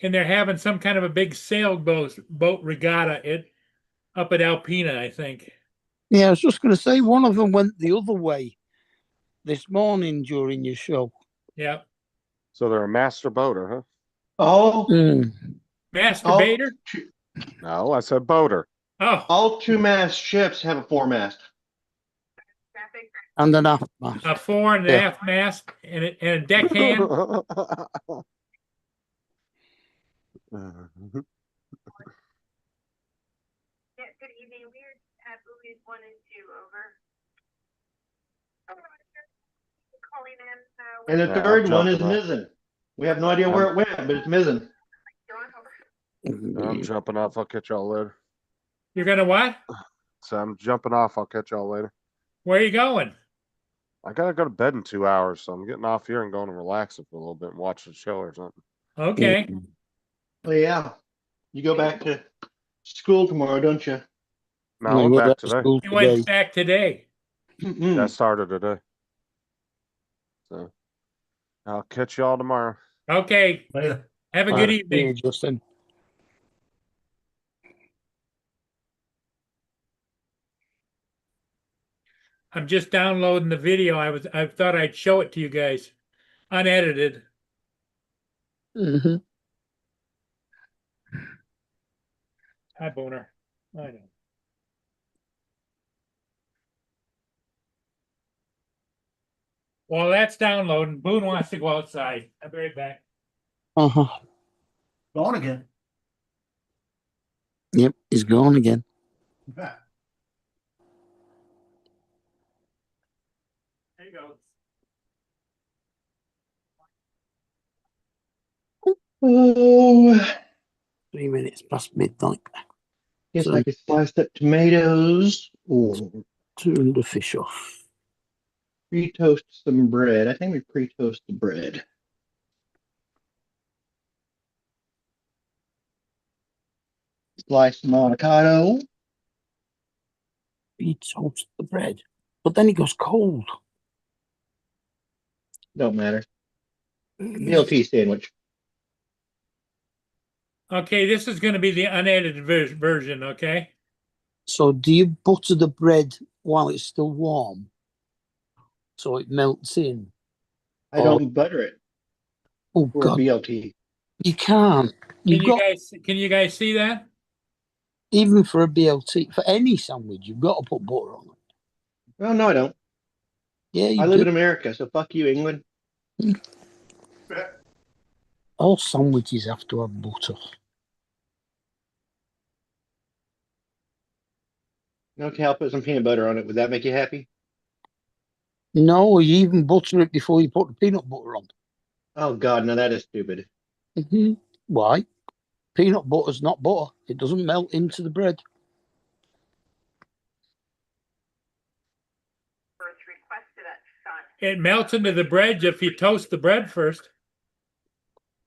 And they're having some kind of a big sailboat regatta up at Alpena, I think. Yeah, I was just going to say one of them went the other way this morning during your show. Yep. So they're a master boater, huh? All Masturbator? No, I said boater. Oh, all 2-mast ships have a 4-mast. And an aft mast. a 4 and a half mast and a deckhand. Yeah, good evening. We're at buoys 1 and 2, over. Calling in. And the Yeah, third I'm one is jumping off. mizzen. We have no idea where it went, but it's mizzen. I'm jumping off. I'll catch y'all later. You're gonna what? So I'm jumping off. I'll catch y'all later. Where are you going? I gotta go to bed in 2 hours, so I'm getting off here and going to relax for a little bit and watch the show or something. Okay. Well, yeah. You go back to school tomorrow, don't you? No, I went back today. He went back today. That started today. So I'll catch y'all tomorrow. Okay. Later. Have a good evening. Yeah, Justin. I'm just downloading the video. I thought I'd show it to you guys. Unedited. Mm-hmm. Hi, Boner. I know. While that's downloading, Boone wants to go outside. I'll be right back. Uh-huh. Gone again. Yep, he's gone again. Back. There you go. Oh, 3 minutes past midnight. guess So- I could slice up tomatoes or Turn the fish off. pre-toast some bread. I think we pre-toast the bread. Slice some avocado. He toast the bread. But then it goes cold. Don't matter. BLT sandwich. Okay, this is going to be the unedited version, okay? So do you butter the bread while it's still warm? So it melts in? I don't butter it Oh, for God. BLT. You can't. Can you guys see that? Even for a BLT, for any sandwich, you've got to put butter on it. Well, no, I don't. Yeah, you I live do. in America, so fuck you, England. All sandwiches have to have butter. Okay, I'll put some peanut butter on it. Would that make you happy? No, you even butter it before you put the peanut butter on. Oh, God, no, that is stupid. Mm-hmm. Why? Peanut butter's not butter. It doesn't melt into the bread. It melts into the bread if you toast the bread first.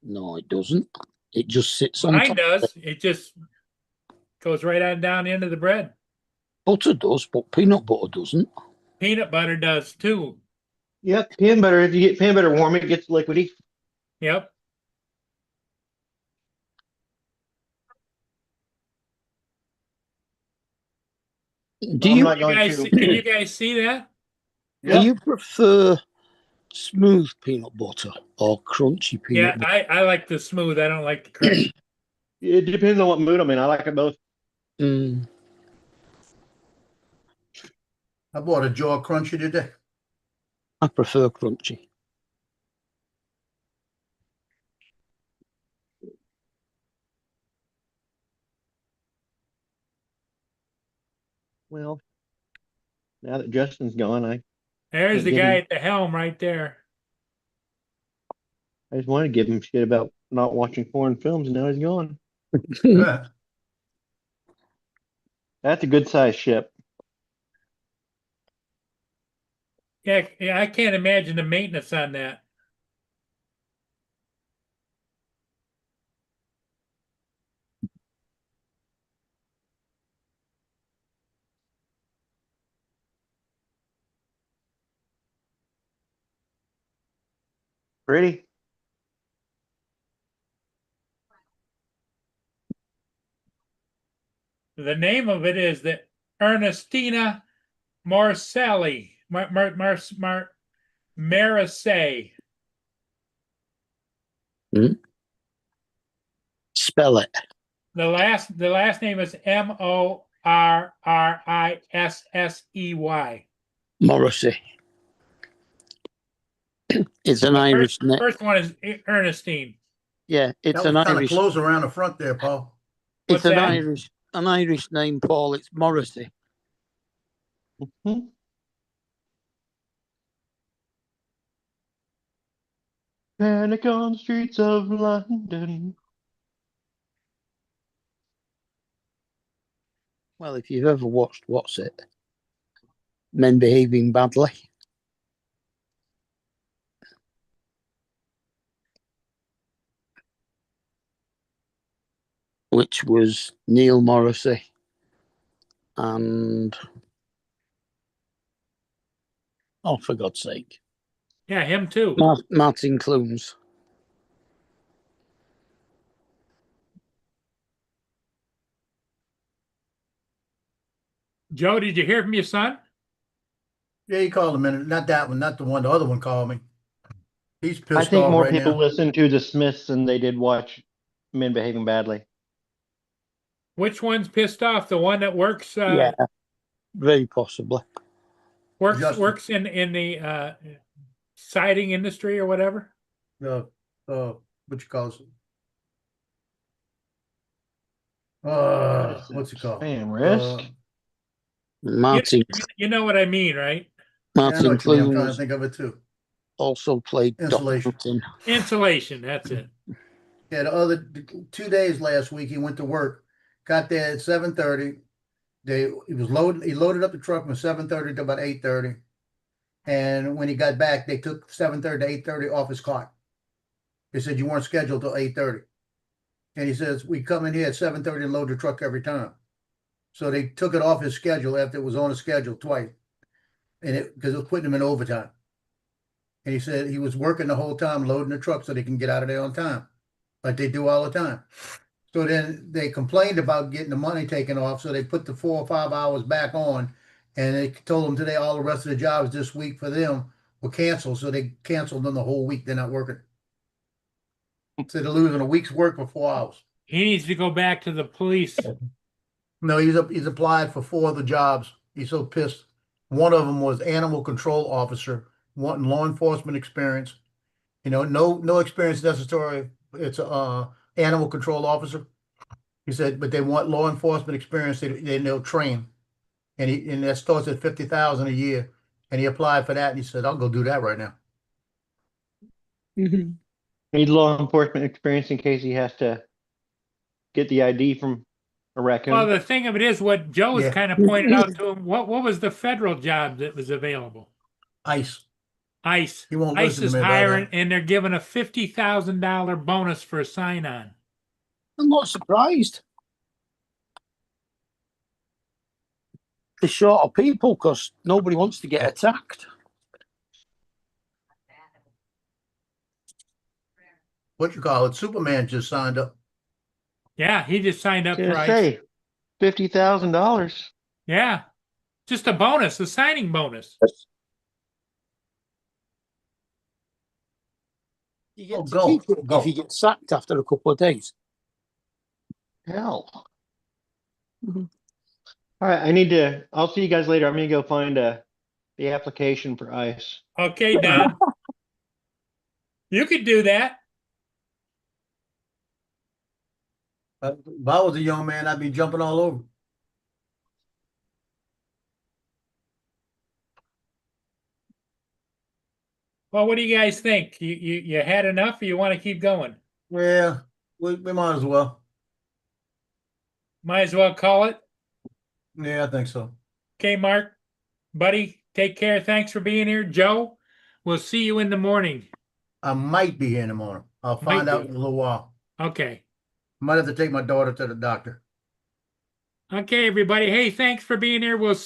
No, it doesn't. It just sits on Mine top. does. It just Goes right on down into the bread. Butter does, but peanut butter doesn't. Peanut butter does too. Yep, peanut butter. If you get peanut butter warm, it gets liquidy. Yep. Do I'm you not going Guys, to. can you guys see that? do you prefer smooth peanut butter or crunchy Yeah, peanut butter? I like the smooth. I don't like the crunch. It depends on what mood I'm in. I like it both. Mm. I bought a Jaw Crunchy today. I prefer crunchy. Well, now that Justin's gone, I There's the Give guy him- at the helm right there. just want to give him shit about not watching foreign films, and now he's gone. That's a good sized ship. Yeah, I can't imagine the maintenance on that. Pretty. The name of it is the Ernestina Marcelli. Marisay. Spell it. The last name is Morrissey. Morrissey. It's an Irish name. First one is Ernestine. Yeah, That it's was an kind of Irish. close around the front there, Paul. It's What's an that? Irish name, Paul. It's Morrissey. Mhm. Panic on the streets of London. Well, if you've ever watched What's It? Men Behaving Badly. Which was Neil Morrissey and oh, for God's sake, Yeah, him too. Martin Clunes. Joe, did you hear from your son? Yeah, he called a minute. Not that one, not the one. The other one called me. He's pissed I think off more right people now. listen to the Smiths than they did watch Men Behaving Badly. Which one's pissed off? The one that works Yeah, very possibly. Justin. works in the siding industry or whatever? What you call it? What's it called? Fan risk. Martin You know what I mean, right? Yeah, I know Martin what you mean. I'm trying to Clunes think of it too. also played Doc Insulation. Martin. Insulation, that's it. Yeah, the other 2 days last week, he went to work, got there at 7:30. He loaded up the truck from 7:30 to about 8:30. And when he got back, they took 7:30 to 8:30 off his clock. They said you weren't scheduled till 8:30. And he says, we come in here at 7:30 and load the truck every time. So they took it off his schedule after it was on his schedule twice. And because it was putting him in overtime. And he said he was working the whole time loading the truck so they can get out of there on time, like they do all the time. So then they complained about getting the money taken off, so they put the 4 or 5 hours back on, and they told them today all the rest of the jobs this week for them were canceled, so they canceled them the whole week. They're not working. So they're losing a week's work for 4 hours. He needs to go back to the police. No, he's applied for 4 of the jobs. He's so pissed. One of them was animal control officer, wanting law enforcement experience. You know, no experience necessary. It's a animal control officer. He said, but they want law enforcement experience. They'll train, and that starts at $50,000 a year. And he applied for that, and he said, "I'll go do that right now." Need law enforcement experience in case he has to get the ID from a raccoon. Well, the thing of it is, what Joe has Yeah. kind of pointed out to him, what was the federal job that was available? ICE. ICE. He won't ICE listen to is me about hiring, that. and they're giving a $50,000 bonus for a sign-on. I'm not surprised. they're short of people because nobody wants to get attacked. What you call it? Superman just signed up. Yeah, he just signed up for Gonna ICE. say $50,000. Yeah, just a bonus, a signing bonus. You get Oh, to go, keep it go. if you get sacked after a couple of days. Hell. Mhm. All right, I'll see you guys later. I'm gonna go find the application for ICE. Okay, Don. You could do that. If I was a young man, I'd be jumping all over. Well, what do you guys think? You had enough, or you want to keep going? Yeah, we might as well. Might as well call it. Yeah, I think so. Okay, Mark, buddy, take care. Thanks for being here. Joe, we'll see you in the morning. I might be here in the morning. I'll find Might out be. in a little while. Okay. Might have to take my daughter to the doctor. Okay, everybody. Hey, thanks for being here. We'll see